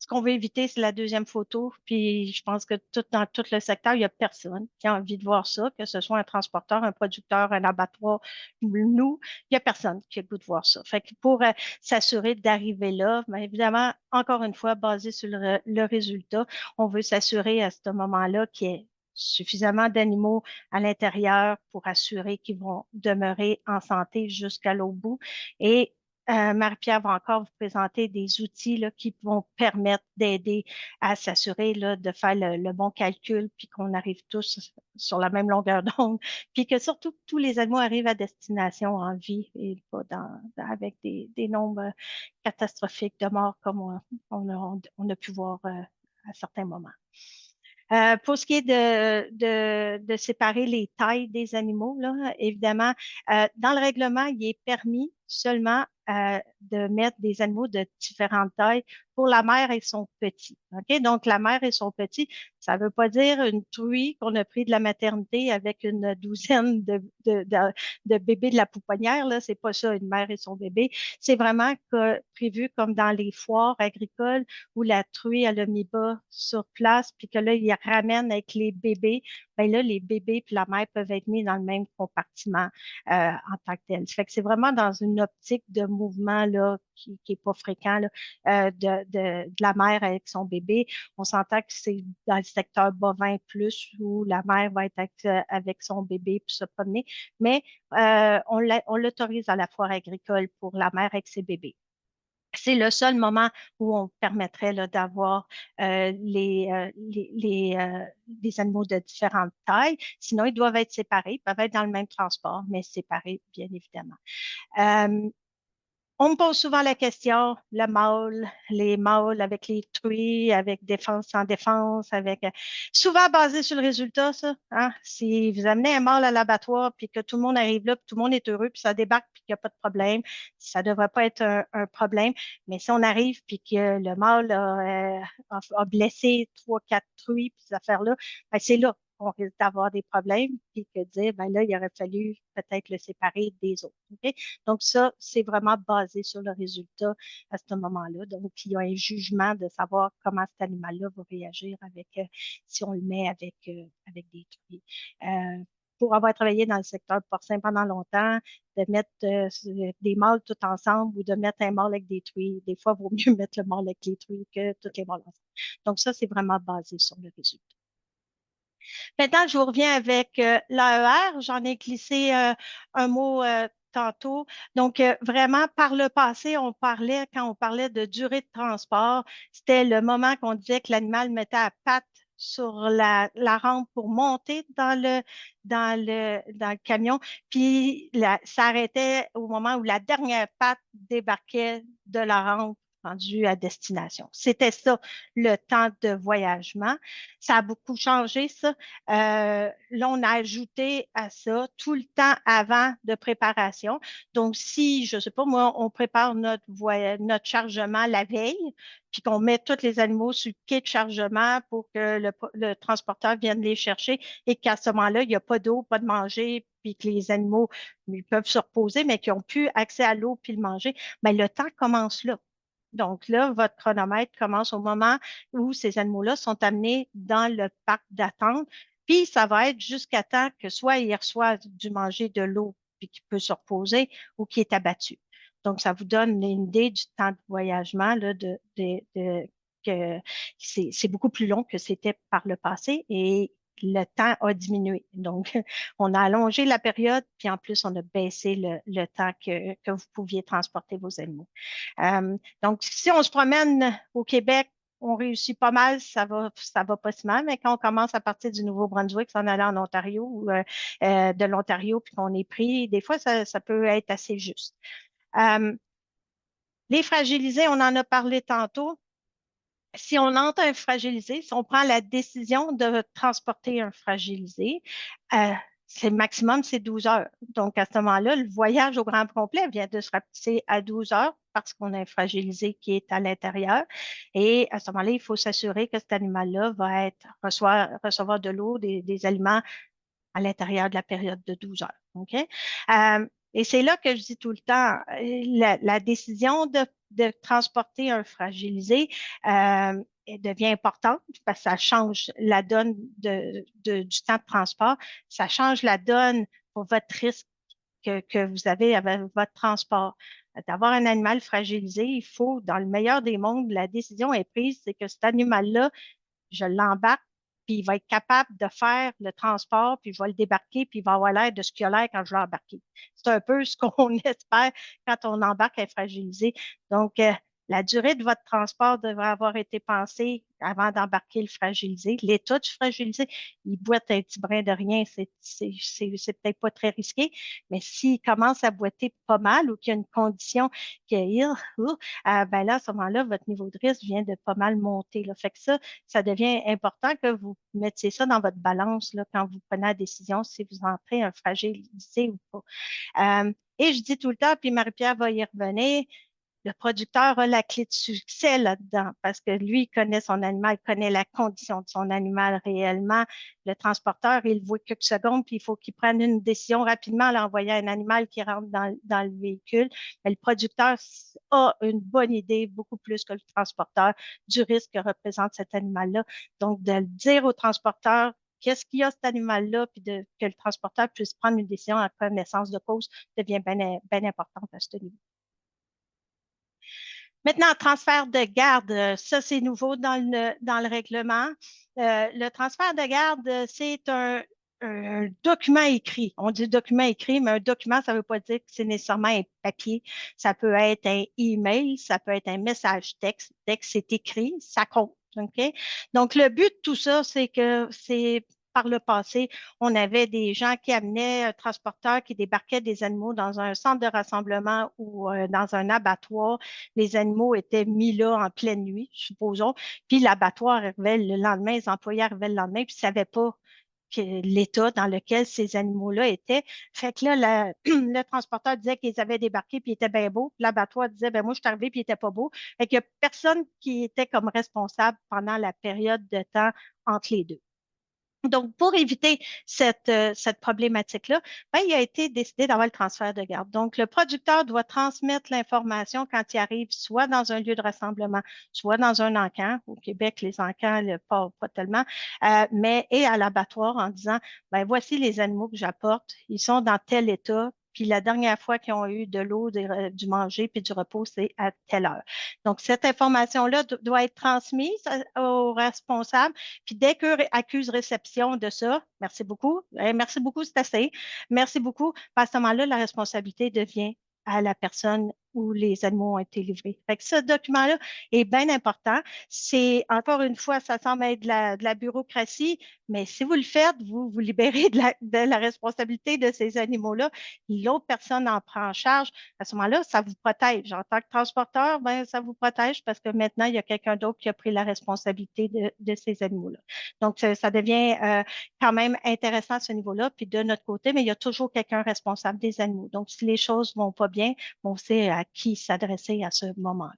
ce qu'on veut éviter, c'est la deuxième photo. Puis je pense que dans tout le secteur, il n'y a personne qui a envie de voir ça, que ce soit un transporteur, un producteur, un abattoir, nous, il n'y a personne qui a le goût de voir ça. Fait que pour s'assurer d'arriver là, bien évidemment, encore une fois, basé sur le résultat, on veut s'assurer à ce moment-là qu'il y ait suffisamment d'animaux à l'intérieur pour assurer qu'ils vont demeurer en santé jusqu'à l'autre bout. Et Marie-Pierre va encore vous présenter des outils là, qui vont permettre d'aider à s'assurer là, de faire le bon calcul, puis qu'on arrive tous sur la même longueur d'onde, puis que surtout tous les animaux arrivent à destination en vie et pas avec des nombres catastrophiques de morts comme on a pu voir à certains moments. Pour ce qui est de séparer les tailles des animaux, là, évidemment, dans le règlement, il est permis seulement de mettre des animaux de différentes tailles pour la mère et son petit. OK? Donc, la mère et son petit, ça ne veut pas dire une truie qu'on a pris de la maternité avec une douzaine de bébés de la pouponnière. Là, c'est pas ça, une mère et son bébé. C'est vraiment prévu comme dans les foires agricoles où la truie, elle a mis bas sur place, puis que là, il ramène avec les bébés. Ben là, les bébés puis la mère peuvent être mis dans le même compartiment en tant que tel. Ça fait que c'est vraiment dans une optique de mouvement là, qui n'est pas fréquent là, de la mère avec son bébé. On s'entend que c'est dans le secteur bovin plus où la mère va être avec son bébé puis se promener, mais on l'autorise à la foire agricole pour la mère avec ses bébés. C'est le seul moment où on permettrait d'avoir les animaux de différentes tailles. Sinon, ils doivent être séparés, ils peuvent être dans le même transport, mais séparés, bien évidemment. On me pose souvent la question, le mâle, les mâles avec les truies, avec défense sans défense, avec souvent basé sur le résultat, ça. Hein? Si vous amenez un mâle à l'abattoir, puis que tout le monde arrive là, puis tout le monde est heureux, puis ça débarque, puis qu'il n'y a pas de problème, ça ne devrait pas être un problème. Mais si on arrive, puis que le mâle a blessé 3, 4 truies, puis ces affaires-là, ben, c'est là qu'on risque d'avoir des problèmes, puis que dire, ben là, il aurait fallu peut-être le séparer des autres. Okay? Donc, ça, c'est vraiment basé sur le résultat à ce moment-là. Donc, il y a un jugement de savoir comment cet animal-là va réagir avec, si on le met avec des truies. Pour avoir travaillé dans le secteur porcin pendant longtemps, de mettre des mâles tout ensemble ou de mettre un mâle avec des truies, des fois, il vaut mieux mettre le mâle avec les truies que toutes les mâles ensemble. Donc, ça, c'est vraiment basé sur le résultat. Maintenant, je vous reviens avec l'AER. J'en ai glissé un mot tantôt. Donc, vraiment, par le passé, quand on parlait de durée de transport, c'était le moment qu'on disait que l'animal mettait à patte sur la rampe pour monter dans le camion, puis s'arrêtait au moment où la dernière patte débarquait de la rampe rendue à destination. C'était ça, le temps de voyagement. Ça a beaucoup changé, ça. Là, on a ajouté à ça tout le temps avant de préparation. Donc, si, je ne sais pas, moi, on prépare notre chargement la veille, puis qu'on met tous les animaux sur le quai de chargement pour que le transporteur vienne les chercher et qu'à ce moment-là, il n'y a pas d'eau, pas de manger, puis que les animaux ils peuvent se reposer, mais qui ont plus accès à l'eau puis le manger, bien, le temps commence là. Donc là, votre chronomètre commence au moment où ces animaux-là sont amenés dans le parc d'attente. Puis ça va être jusqu'à temps que soit il reçoit du manger, de l'eau, puis qu'il peut se reposer, ou qu'il est abattu. Donc, ça vous donne une idée du temps de voyagement, là, que c'est beaucoup plus long que c'était par le passé et le temps a diminué. Donc, on a allongé la période, puis en plus, on a baissé le temps que vous pouviez transporter vos animaux. Donc, si on se promène au Québec, on réussit pas mal, ça va pas si mal, mais quand on commence à partir du Nouveau-Brunswick, s'en aller en Ontario ou de l'Ontario, puis qu'on est pris, des fois, ça peut être assez juste. Les fragilisés, on en a parlé tantôt. si on entre un fragilisé, si on prend la décision de transporter un fragilisé, c'est maximum, c'est 12 heures. Donc, à ce moment-là, le voyage au grand complet vient de se rapetisser à 12 heures parce qu'on a un fragilisé qui est à l'intérieur. Et à ce moment-là, il faut s'assurer que cet animal-là va recevoir de l'eau, des aliments à l'intérieur de la période de 12 heures. OK? Et c'est là que je dis tout le temps, la décision de transporter un fragilisé elle devient importante parce que ça change la donne du temps de transport, ça change la donne pour votre risque que vous avez avec votre transport. D'avoir un animal fragilisé, il faut, dans le meilleur des mondes, la décision est prise, c'est que cet animal-là, je l'embarque, puis il va être capable de faire le transport, puis je vais le débarquer, puis il va avoir l'air de ce qu'il a l'air quand je l'ai embarqué. C'est un peu ce qu'on espère quand on embarque un fragilisé. Donc, la durée de votre transport devrait avoir été pensée avant d'embarquer le fragilisé. L'état du fragilisé, il boite un petit brin de rien, c'est peut-être pas très risqué, mais s'il commence à boiter pas mal ou qu'il y a une condition qui est ben là, à ce moment-là, votre niveau de risque vient de pas mal monter. Là. Fait que ça devient important que vous mettiez ça dans votre balance là, quand vous prenez la décision si vous entrez un fragilisé ou pas. Et je dis tout le temps, puis Marie-Pierre va y revenir, le producteur a la clé de succès là-dedans parce que lui, il connaît son animal, il connaît la condition de son animal réellement. Le transporteur, il voit quelques secondes, puis il faut qu'il prenne une décision rapidement en l'envoyant un animal qui rentre dans le véhicule. Mais le producteur a une bonne idée, beaucoup plus que le transporteur, du risque que représente cet animal-là. Donc, de le dire au transporteur, qu'est-ce qu'il y a cet animal-là, puis que le transporteur puisse prendre une décision en connaissance de cause devient bien importante à ce niveau. Maintenant, transfert de garde, ça c'est nouveau dans le règlement. Le transfert de garde, c'est un document écrit. On dit document écrit, mais un document, ça ne veut pas dire que c'est nécessairement un papier. Ça peut être un email, ça peut être un message texte. Dès que c'est écrit, ça compte. OK? Donc, le but de tout ça, c'est que c'est par le passé, on avait des gens qui amenaient un transporteur qui débarquait des animaux dans un centre de rassemblement ou dans un abattoir. Les animaux étaient mis là en pleine nuit, supposons. Puis l'abattoir arrivait le lendemain, les employés arrivaient le lendemain, puis ils ne savaient pas l'état dans lequel ces animaux-là étaient. Fait que là, le transporteur disait qu'ils avaient débarqué puis ils étaient bien beaux. L'abattoir disait, ben moi, je suis arrivé puis il n'était pas beau. Fait qu'il n'y a personne qui était comme responsable pendant la période de temps entre les deux. Donc, pour éviter cette problématique-là, ben, il a été décidé d'avoir le transfert de garde. Donc, le producteur doit transmettre l'information quand il arrive, soit dans un lieu de rassemblement, soit dans un encan. Au Québec, les encans, pas tellement, mais et à l'abattoir en disant, ben, voici les animaux que j'apporte. Ils sont dans tel état. Puis la dernière fois qu'ils ont eu de l'eau, du manger puis du repos, c'est à telle heure. Donc, cette information-là doit être transmise aux responsables. Puis dès qu'eux accusent réception de ça, merci beaucoup, merci beaucoup, c'est assez, merci beaucoup, à ce moment-là, la responsabilité devient à la personne où les animaux ont été livrés. Fait que ce document-là est bien important. C'est, encore une fois, ça semble être de la bureaucratie, mais si vous le faites, vous vous libérez de la responsabilité de ces animaux-là. L'autre personne en prend en charge. À ce moment-là, ça vous protège. En tant que transporteur, ben, ça vous protège parce que maintenant, il y a quelqu'un d'autre qui a pris la responsabilité de ces animaux-là. Donc, ça devient quand même intéressant à ce niveau-là. Puis de notre côté, mais il y a toujours quelqu'un responsable des animaux. Donc, si les choses ne vont pas bien, on sait à qui s'adresser à ce moment-là.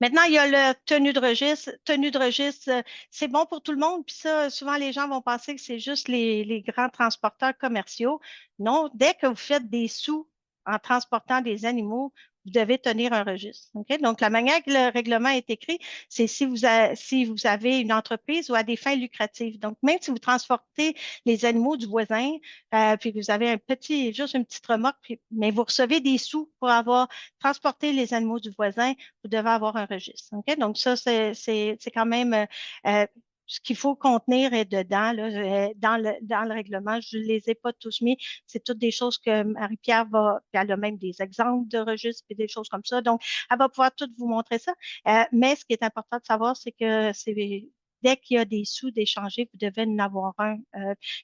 Maintenant, il y a le tenue de registre. Tenue de registre, c'est bon pour tout le monde. Puis ça, souvent, les gens vont penser que c'est juste les grands transporteurs commerciaux. Non, dès que vous faites des sous en transportant des animaux, vous devez tenir un registre. Okay? Donc, la manière que le règlement est écrit, c'est si vous avez une entreprise ou à des fins lucratives. Donc, même si vous transportez les animaux du voisin, puis vous avez juste une petite remorque, mais vous recevez des sous pour avoir transporté les animaux du voisin, vous devez avoir un registre. Okay? Donc, ça, c'est quand même ce qu'il faut contenir est dedans, là, dans le règlement. Je ne les ai pas tous mis. C'est toutes des choses que Marie-Pierre elle a même des exemples de registres et des choses comme ça. Donc, elle va pouvoir toutes vous montrer ça. Mais ce qui est important de savoir, c'est que c'est dès qu'il y a des sous d'échanger, vous devez en avoir un.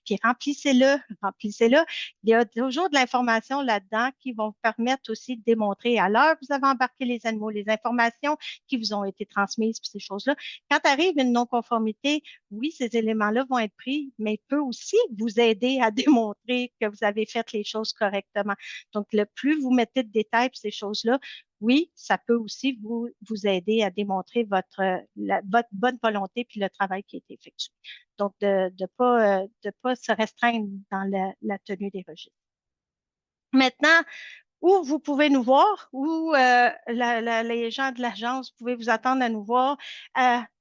Puis remplissez-le, remplissez-le. Il y a toujours de l'information là-dedans qui vont vous permettre aussi de démontrer à l'heure que vous avez embarqué les animaux, les informations qui vous ont été transmises, puis ces choses-là. Quand arrive une non-conformité, oui, ces éléments-là vont être pris, mais il peut aussi vous aider à démontrer que vous avez fait les choses correctement. Donc, le plus vous mettez de détails sur ces choses-là, oui, ça peut aussi vous aider à démontrer votre bonne volonté puis le travail qui a été effectué. Donc, de ne pas se restreindre dans la tenue des registres. Maintenant, où vous pouvez nous voir, où les gens de l'agence, vous pouvez vous attendre à nous voir.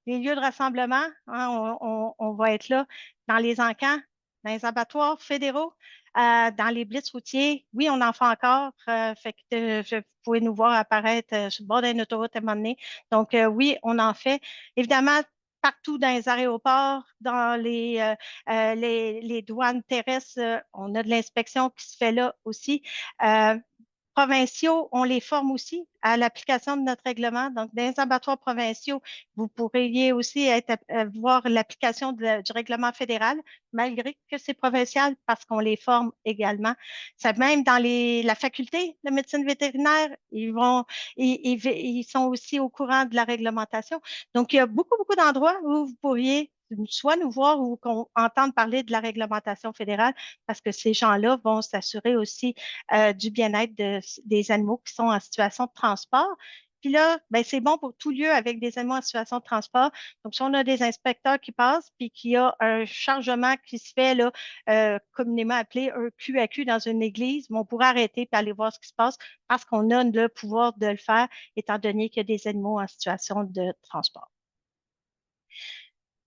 Les lieux de rassemblement, hein, on va être là dans les encans, dans les abattoirs fédéraux, dans les blitz routiers. Oui, on en fait encore. Fait que vous pouvez nous voir apparaître sur le bord d'une autoroute à un moment donné. Donc, oui, on en fait. Évidemment, partout dans les aéroports, dans les douanes terrestres, on a de l'inspection qui se fait là aussi. Provinciaux, on les forme aussi à l'application de notre règlement. Donc, dans les abattoirs provinciaux, vous pourriez aussi voir l'application du règlement fédéral, malgré que c'est provincial, parce qu'on les forme également. Ça, même dans la faculté de médecine vétérinaire, ils sont aussi au courant de la réglementation. Donc, il y a beaucoup, beaucoup d'endroits où vous pourriez soit nous voir ou entendre parler de la réglementation fédérale, parce que ces gens-là vont s'assurer aussi du bien-être des animaux qui sont en situation de transport. Puis là, ben, c'est bon pour tout lieu avec des animaux en situation de transport. Donc, si on a des inspecteurs qui passent, puis qu'il y a un chargement qui se fait, là, communément appelé un QAQ dans une église, on pourrait arrêter et aller voir ce qui se passe parce qu'on a le pouvoir de le faire, étant donné qu'il y a des animaux en situation de transport.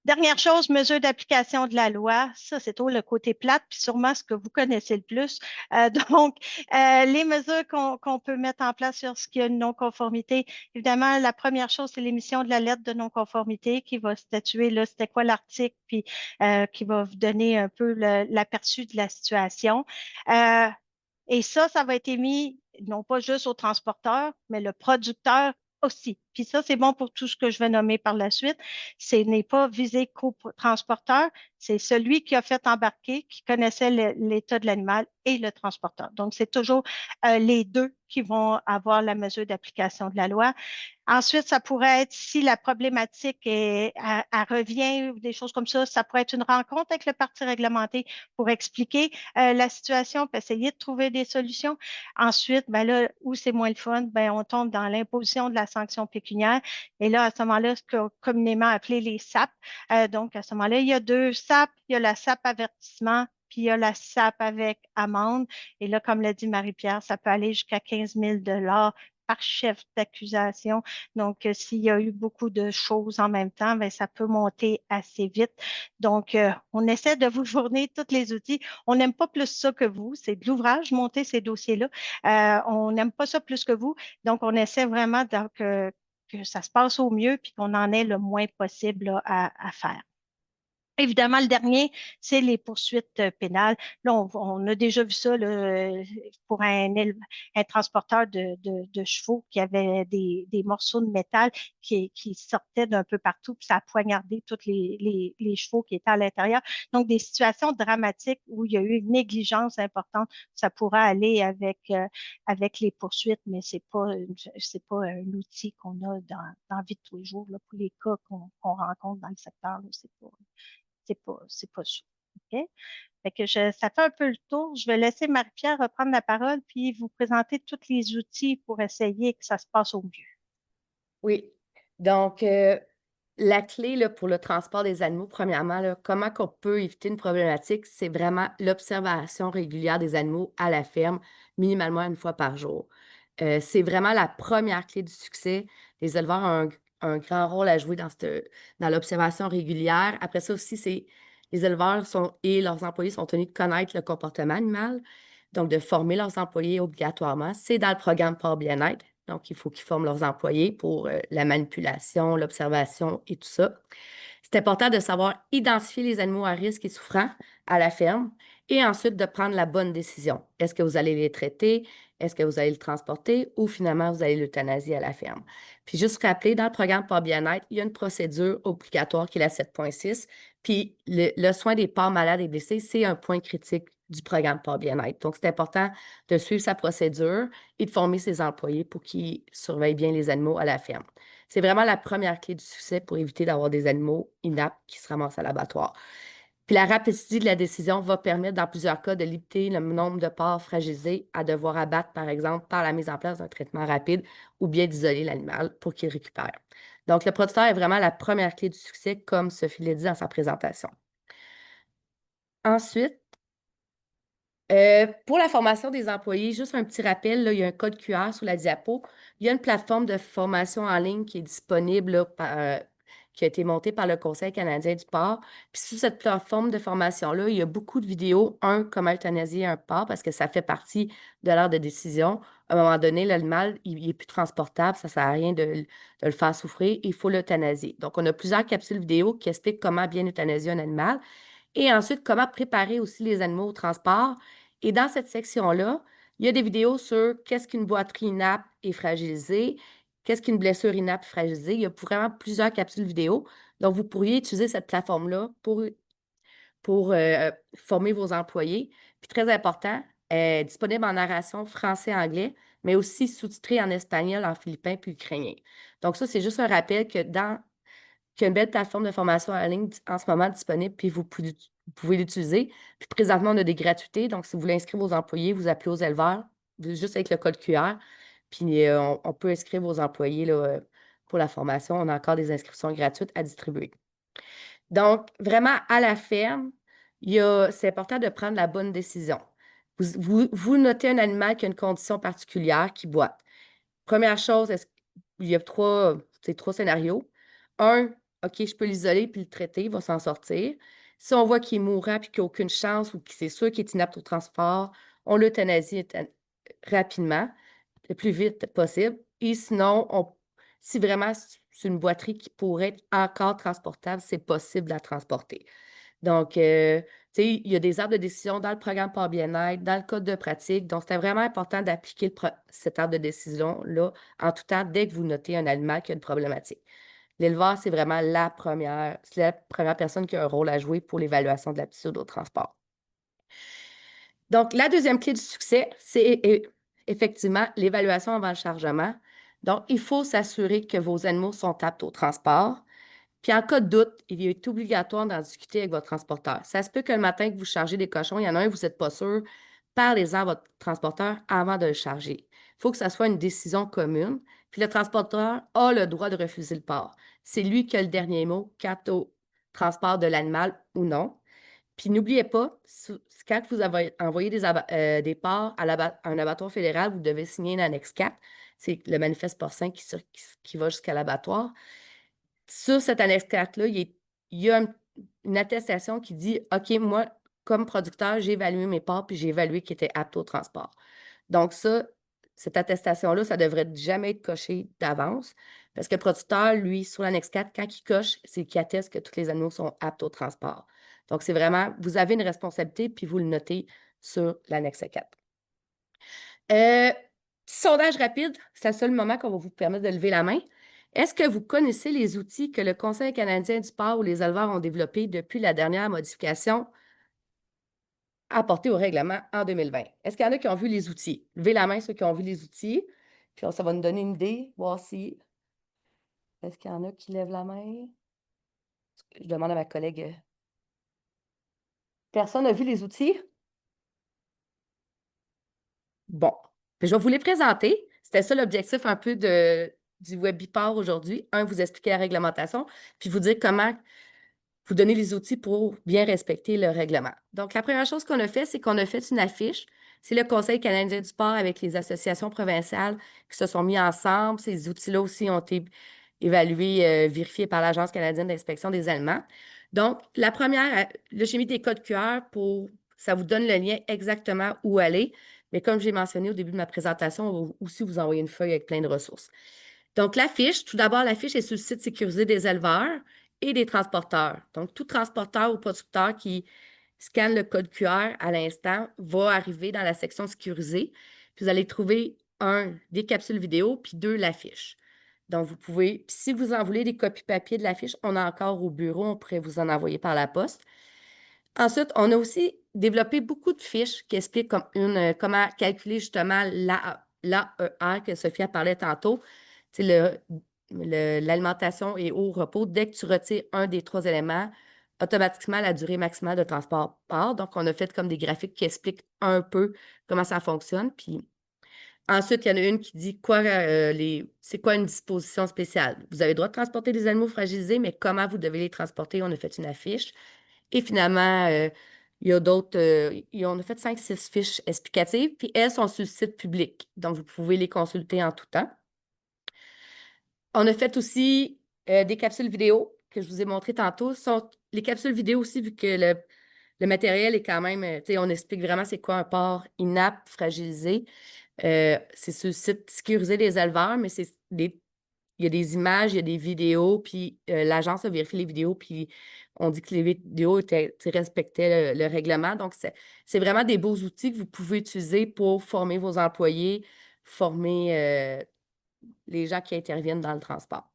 Dernière chose, mesure d'application de la loi. Ça, c'est tout le côté plate, puis sûrement ce que vous connaissez le plus. Donc, les mesures qu'on peut mettre en place sur ce qui a une non-conformité. Évidemment, la première chose, c'est l'émission de la lettre de non-conformité qui va statuer, là, c'était quoi l'article, puis qui va vous donner un peu l'aperçu de la situation. Et ça va être émis non pas juste au transporteur, mais le producteur aussi. Puis ça, c'est bon pour tout ce que je vais nommer par la suite. Ce n'est pas visé qu'au transporteur, c'est celui qui a fait embarquer, qui connaissait l'état de l'animal et le transporteur. Donc, c'est toujours les deux qui vont avoir la mesure d'application de la loi. Ensuite, ça pourrait être, si la problématique elle revient ou des choses comme ça pourrait être une rencontre avec le parti réglementé pour expliquer la situation, puis essayer de trouver des solutions. Ensuite, ben là, où c'est moins le fun, ben on tombe dans l'imposition de la sanction pécuniaire. Et là, à ce moment-là, ce qu'on a communément appelé les SAP. Donc, à ce moment-là, il y a deux SAP. Il y a la SAP avertissement, puis il y a la SAP avec amende. Et là, comme l'a dit Marie-Pierre, ça peut aller jusqu'à 15 000 par chef d'accusation. Donc, s'il y a eu beaucoup de choses en même temps, ben, ça peut monter assez vite. Donc, on essaie de vous fournir tous les outils. On n'aime pas plus ça que vous. C'est de l'ouvrage, monter ces dossiers-là. On n'aime pas ça plus que vous. Donc, on essaie vraiment que ça se passe au mieux puis qu'on en ait le moins possible là, à faire. Évidemment, le dernier, c'est les poursuites pénales. Là, on a déjà vu ça là, pour un transporteur de chevaux qui avait des morceaux de métal qui sortaient d'un peu partout, puis ça a poignardé tous les chevaux qui étaient à l'intérieur. Donc, des situations dramatiques où il y a eu une négligence importante, ça pourra aller avec les poursuites, mais c'est pas un outil qu'on a dans la vie de tous les jours là, pour les cas qu'on rencontre dans le secteur. C'est pas ça. OK? Fait que ça fait un peu le tour. Je vais laisser Marie-Pierre reprendre la parole puis vous présenter tous les outils pour essayer que ça se passe au mieux. Oui. Donc, la clé là, pour le transport des animaux, premièrement, là, comment qu'on peut éviter une problématique, c'est vraiment l'observation régulière des animaux à la ferme, minimalement une fois par jour. C'est vraiment la première clé du succès. Les éleveurs ont un grand rôle à jouer dans l'observation régulière. Après ça aussi, les éleveurs et leurs employés sont tenus de connaître le comportement animal, donc de former leurs employés obligatoirement. C'est dans le programme Port Bien-être. Donc, il faut qu'ils forment leurs employés pour la manipulation, l'observation et tout ça. C'est important de savoir identifier les animaux à risque et souffrants à la ferme et ensuite de prendre la bonne décision. Est-ce que vous allez les traiter? Est-ce que vous allez le transporter ou finalement vous allez l'euthanasier à la ferme? Puis juste rappeler, dans le programme Porc Bien-être, il y a une procédure obligatoire qui est la 7.6. Puis le soin des porcs malades et blessés, c'est un point critique du programme Porc Bien-être. Donc, c'est important de suivre sa procédure et de former ses employés pour qu'ils surveillent bien les animaux à la ferme. C'est vraiment la première clé du succès pour éviter d'avoir des animaux inaptes qui se ramassent à l'abattoir. Puis la rapidité de la décision va permettre, dans plusieurs cas, de limiter le nombre de porcs fragilisés à devoir abattre, par exemple, par la mise en place d'un traitement rapide ou bien d'isoler l'animal pour qu'il récupère. Donc, le producteur est vraiment la première clé du succès, comme Sophie l'a dit dans sa présentation. Ensuite, pour la formation des employés, juste un petit rappel, là, il y a un code QR sur la diapo. Il y a une plateforme de formation en ligne qui est disponible, là, qui a été montée par le Conseil canadien du porc. Puis sur cette plateforme de formation-là, il y a beaucoup de vidéos. Comment euthanasier un porc, parce que ça fait partie de l'ordre de décision. À un moment donné, l'animal, il n'est plus transportable, ça ne sert à rien de le faire souffrir, il faut l'euthanasier. Donc, on a plusieurs capsules vidéo qui expliquent comment bien euthanasier un animal. Et ensuite, comment préparer aussi les animaux au transport. Et dans cette section-là, il y a des vidéos sur qu'est-ce qu'une boiterie inapte et fragilisée, qu'est-ce qu'une blessure inapte et fragilisée. Il y a vraiment plusieurs capsules vidéo. Donc, vous pourriez utiliser cette plateforme-là pour former vos employés. Puis très important, disponible en narration français-anglais, mais aussi sous-titré en espagnol, en philippin puis ukrainien. Donc ça, c'est juste un rappel qu'il y a une belle plateforme de formation en ligne en ce moment disponible, puis vous pouvez l'utiliser. Puis présentement, on a des gratuités. Donc, si vous voulez inscrire vos employés, vous appelez aux éleveurs, juste avec le code QR. Puis on peut inscrire vos employés là, pour la formation. On a encore des inscriptions gratuites à distribuer. Donc, vraiment, à la ferme, c'est important de prendre la bonne décision. Vous notez un animal qui a une condition particulière qui boite. Première chose, il y a trois scénarios. Un, OK, je peux l'isoler puis le traiter, il va s'en sortir. Si on voit qu'il est mourant puis qu'il n'a aucune chance ou que c'est sûr qu'il est inapte au transport, on l'euthanasie rapidement, le plus vite possible. Et sinon, si vraiment c'est une boiterie qui pourrait être encore transportable, c'est possible de la transporter. Donc, tu sais, il y a des arbres de décision dans le programme Porc Bien-être, dans le code de pratique. Donc, c'était vraiment important d'appliquer cet arbre de décision-là en tout temps dès que vous notez un animal qui a une problématique. L'éleveur, c'est vraiment c'est la première personne qui a un rôle à jouer pour l'évaluation de l'aptitude au transport. Donc, la deuxième clé du succès, c'est effectivement l'évaluation avant le chargement. Donc, il faut s'assurer que vos animaux sont aptes au transport. Puis en cas de doute, il est obligatoire d'en discuter avec votre transporteur. Ça se peut que le matin que vous chargez des cochons, il y en a un, vous n'êtes pas sûr, parlez-en à votre transporteur avant de le charger. Il faut que ça soit une décision commune. Puis le transporteur a le droit de refuser le port. C'est lui qui a le dernier mot quant au transport de l'animal ou non. Puis n'oubliez pas, quand vous avez envoyé des porcs à un abattoir fédéral, vous devez signer une annexe 4. C'est le manifeste porcin qui va jusqu'à l'abattoir. Sur cette annexe 4-là, il y a une attestation qui dit « OK, moi, comme producteur, j'ai évalué mes porcs puis j'ai évalué qu'ils étaient aptes au transport. » Donc ça, cette attestation-là, ça ne devrait jamais être coché d'avance parce que le producteur, lui, sur l'annexe 4, quand il coche, c'est qu'il atteste que tous les animaux sont aptes au transport. Donc, c'est vraiment, vous avez une responsabilité puis vous le notez sur l'annexe 4. Petit sondage rapide, c'est le seul moment qu'on va vous permettre de lever la main. Est-ce que vous connaissez les outils que le Conseil canadien du porc ou les éleveurs ont développés depuis la dernière modification apportée au règlement en 2020? Est-ce qu'il y en a qui ont vu les outils? Levez la main ceux qui ont vu les outils, puis ça va nous donner une idée, voir si... Est-ce qu'il y en a qui lèvent la main? Je demande à ma collègue. Personne n'a vu les outils? Bon, puis je vais vous les présenter. C'était ça l'objectif un peu du webipar aujourd'hui. Vous expliquer la réglementation, puis vous dire comment vous donner les outils pour bien respecter le règlement. Donc, la première chose qu'on a fait, c'est qu'on a fait une affiche. C'est le Conseil canadien du porc avec les associations provinciales qui se sont mis ensemble. Ces outils-là aussi ont été évalués, vérifiés par l'Agence canadienne d'inspection des aliments. Donc, la première, là, j'ai mis des codes QR ça vous donne le lien exactement où aller. Mais comme j'ai mentionné au début de ma présentation, on va aussi vous envoyer une feuille avec plein de ressources. Donc, l'affiche, tout d'abord, l'affiche est sur le site sécurisé des éleveurs et des transporteurs. Donc, tout transporteur ou producteur qui scanne le code QR à l'instant va arriver dans la section sécurisée. Puis vous allez trouver, des capsules vidéo, puis 2, l'affiche. Donc vous pouvez puis si vous en voulez des copies papier de l'affiche, on a encore au bureau, on pourrait vous en envoyer par la poste. Ensuite, on a aussi développé beaucoup de fiches qui expliquent comment calculer justement l'AER que Sophia parlait tantôt. Tu sais, l'alimentation et au repos. Dès que tu retires un des 3 éléments, automatiquement, la durée maximale de transport part. Donc, on a fait comme des graphiques qui expliquent un peu comment ça fonctionne. Puis ensuite, il y en a une qui dit c'est quoi une disposition spéciale. Vous avez le droit de transporter des animaux fragilisés, mais comment vous devez les transporter? On a fait une affiche. Et finalement, il y a d'autres, on a fait 5-6 fiches explicatives, puis elles sont sur le site public. Donc, vous pouvez les consulter en tout temps. On a fait aussi des capsules vidéo que je vous ai montrées tantôt. Les capsules vidéo aussi, vu que le matériel est quand même, tu sais, on explique vraiment c'est quoi un porc inapte, fragilisé. C'est sur le site sécurisé des éleveurs, mais il y a des images, il y a des vidéos, puis l'agence a vérifié les vidéos, puis on dit que les vidéos respectaient le règlement. Donc, c'est vraiment des beaux outils que vous pouvez utiliser pour former vos employés, former les gens qui interviennent dans le transport.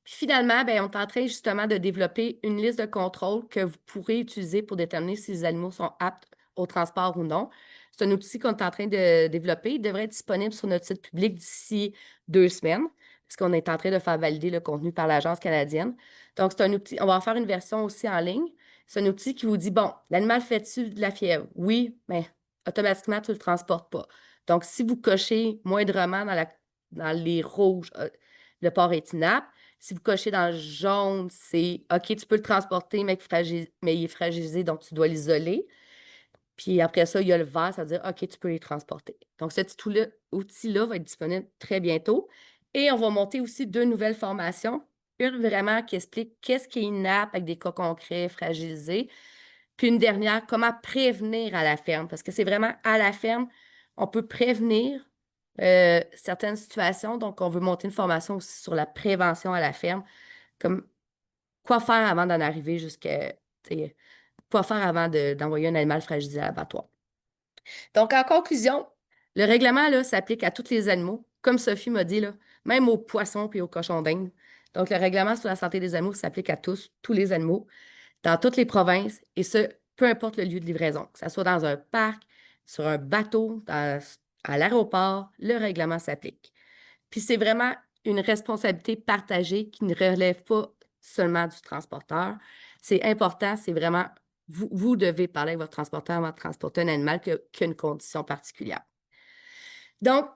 Puis finalement, ben, on est en train justement de développer une liste de contrôles que vous pourrez utiliser pour déterminer si les animaux sont aptes au transport ou non. C'est un outil qu'on est en train de développer. Il devrait être disponible sur notre site public d'ici 2 semaines, parce qu'on est en train de faire valider le contenu par l'Agence canadienne. Donc, c'est un outil, on va en faire une version aussi en ligne. C'est un outil qui vous dit, bon, l'animal fait-tu de la fièvre? Oui, mais automatiquement, tu ne le transportes pas. Donc, si vous cochez moindrement dans les rouges, le porc est inapte. Si vous cochez dans le jaune, c'est OK, tu peux le transporter, mais il est fragilisé, donc tu dois l'isoler. Puis après ça, il y a le vert, ça veut dire OK, tu peux les transporter. Donc, cet outil-là va être disponible très bientôt. Et on va monter aussi 2 nouvelles formations. Une vraiment qui explique qu'est-ce qui est inapte avec des cas concrets fragilisés. Puis une dernière, comment prévenir à la ferme. Parce que c'est vraiment à la ferme, on peut prévenir certaines situations. Donc, on veut monter une formation aussi sur la prévention à la ferme, comme quoi faire avant d'en arriver jusqu'à, tu sais, quoi faire avant d'envoyer un animal fragilisé à l'abattoir. Donc, en conclusion, le règlement là, s'applique à tous les animaux, comme Sophie m'a dit, là, même aux poissons et aux cochons d'Inde. Donc, le règlement sur la santé des animaux s'applique à tous les animaux, dans toutes les provinces, et ce, peu importe le lieu de livraison, que ce soit dans un parc, sur un bateau, à l'aéroport, le règlement s'applique. Puis c'est vraiment une responsabilité partagée qui ne relève pas seulement du transporteur. C'est important, c'est vraiment, vous devez parler avec votre transporteur avant de transporter un animal qui a une condition particulière. Donc,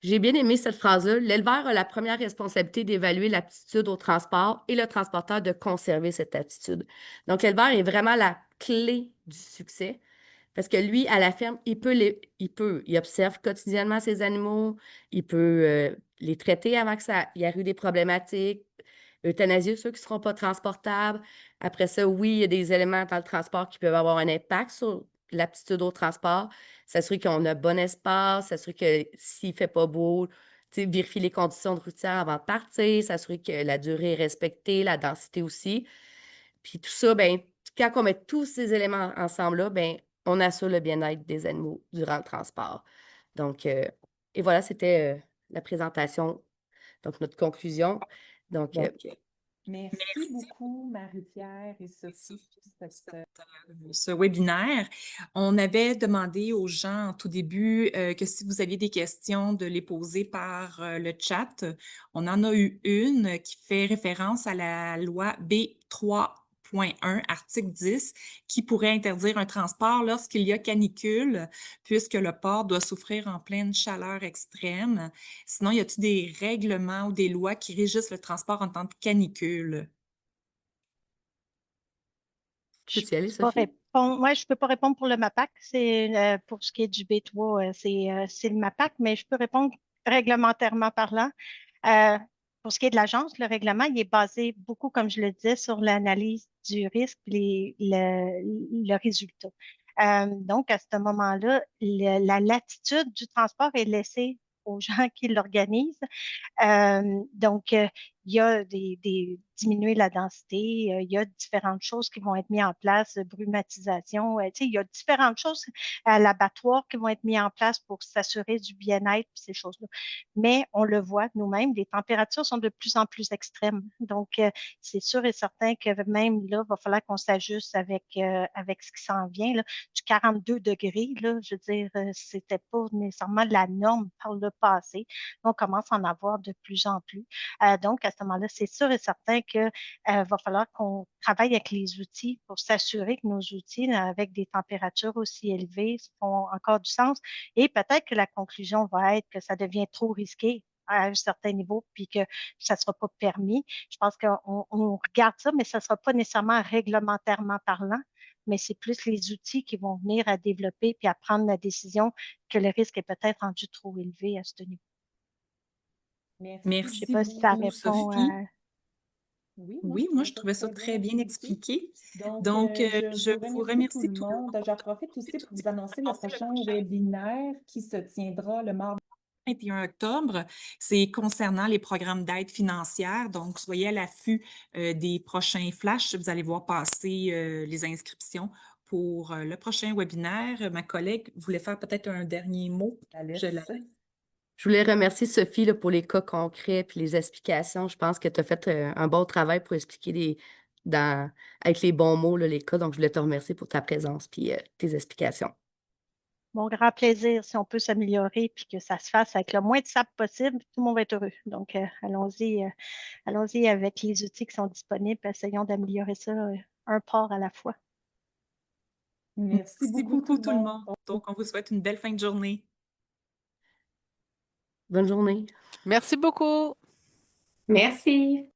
j'ai bien aimé cette phrase-là. L'éleveur a la première responsabilité d'évaluer l'aptitude au transport et le transporteur de conserver cette aptitude. Donc, l'éleveur est vraiment la clé du succès parce que lui, à la ferme, il observe quotidiennement ses animaux, il peut les traiter avant qu'il y ait eu des problématiques, euthanasier ceux qui ne seront pas transportables. Après ça, oui, il y a des éléments dans le transport qui peuvent avoir un impact sur l'aptitude au transport. S'assurer qu'on a un bon espace, s'assurer que s'il ne fait pas beau, vérifier les conditions de routière avant de partir, s'assurer que la durée est respectée, la densité aussi. Puis tout ça, ben, quand on met tous ces éléments ensemble là, ben, on assure le bien-être des animaux durant le transport. Donc, et voilà, c'était la présentation, donc notre conclusion. Donc, Merci beaucoup, Marie-Pierre et Sophie, pour ce webinaire. On avait demandé aux gens en tout début que si vous aviez des questions, de les poser par le chat. On en a eu une qui fait référence à la loi B3.1, article 10, qui pourrait interdire un transport lorsqu'il y a canicule, puisque le port doit souffrir en pleine chaleur extrême. Sinon, y a-t-il des règlements ou des lois qui régissent le transport en temps de canicule? tu peux y aller, Je peux pas Sophie? répondre. Ouais, je peux pas répondre pour le MAPAC. C'est pour ce qui est du B3, c'est le MAPAC, mais je peux répondre réglementairement parlant. Euh, pour ce qui est de l'agence, le règlement, il est basé beaucoup, comme je le disais, sur l'analyse du risque et le résultat. Donc, à ce moment-là, la latitude du transport est laissée aux gens qui l'organisent. Donc, il y a diminuer la densité. Il y a différentes choses qui vont être mises en place, brumatisation. Il y a différentes choses à l'abattoir qui vont être mises en place pour s'assurer du bien-être, ces choses-là. Mais on le voit nous-mêmes, les températures sont de plus en plus extrêmes. Donc, c'est sûr et certain que même là, il va falloir qu'on s'ajuste avec ce qui s'en vient. Là. Du 42 degrés, là, je veux dire, c'était pas nécessairement la norme par le passé. On commence à en avoir de plus en plus. Donc, à ce moment-là, c'est sûr et certain qu'il va falloir qu'on travaille avec les outils pour s'assurer que nos outils, avec des températures aussi élevées, font encore du sens. Et peut-être que la conclusion va être que ça devient trop risqué à un certain niveau, puis que ça ne sera pas permis. Je pense qu'on regarde ça, mais ça ne sera pas nécessairement réglementairement parlant, mais c'est plus les outils qui vont venir à développer puis à prendre la décision que le risque est peut-être rendu trop élevé à ce niveau. Je ne sais Merci pas si ça beaucoup, répond Sophie. à... Oui, moi, je trouvais ça très bien expliqué. Donc, je vous remercie tout le monde. J'en profite aussi pour vous annoncer le prochain webinaire qui se tiendra le mardi 21 octobre, c'est concernant les programmes d'aide financière. Donc, soyez à l'affût des prochains flashs. Vous allez voir passer les inscriptions pour le prochain webinaire. Ma collègue voulait faire peut-être un dernier mot. Je la Je voulais remercier Sophie là, pour les cas concrets et les explications. Je pense que tu as fait un bon travail pour expliquer avec les bons mots là, les cas. Donc, je voulais te remercier pour ta présence et tes explications. Mon grand plaisir, si on peut s'améliorer puis que ça se fasse avec le moins de sable possible, tout le monde va être heureux. Donc, allons-y avec les outils qui sont disponibles. Essayons d'améliorer ça un port à la fois. Merci beaucoup tout le monde. Donc, on vous souhaite une belle fin de journée. Bonne journée. Merci beaucoup. Merci.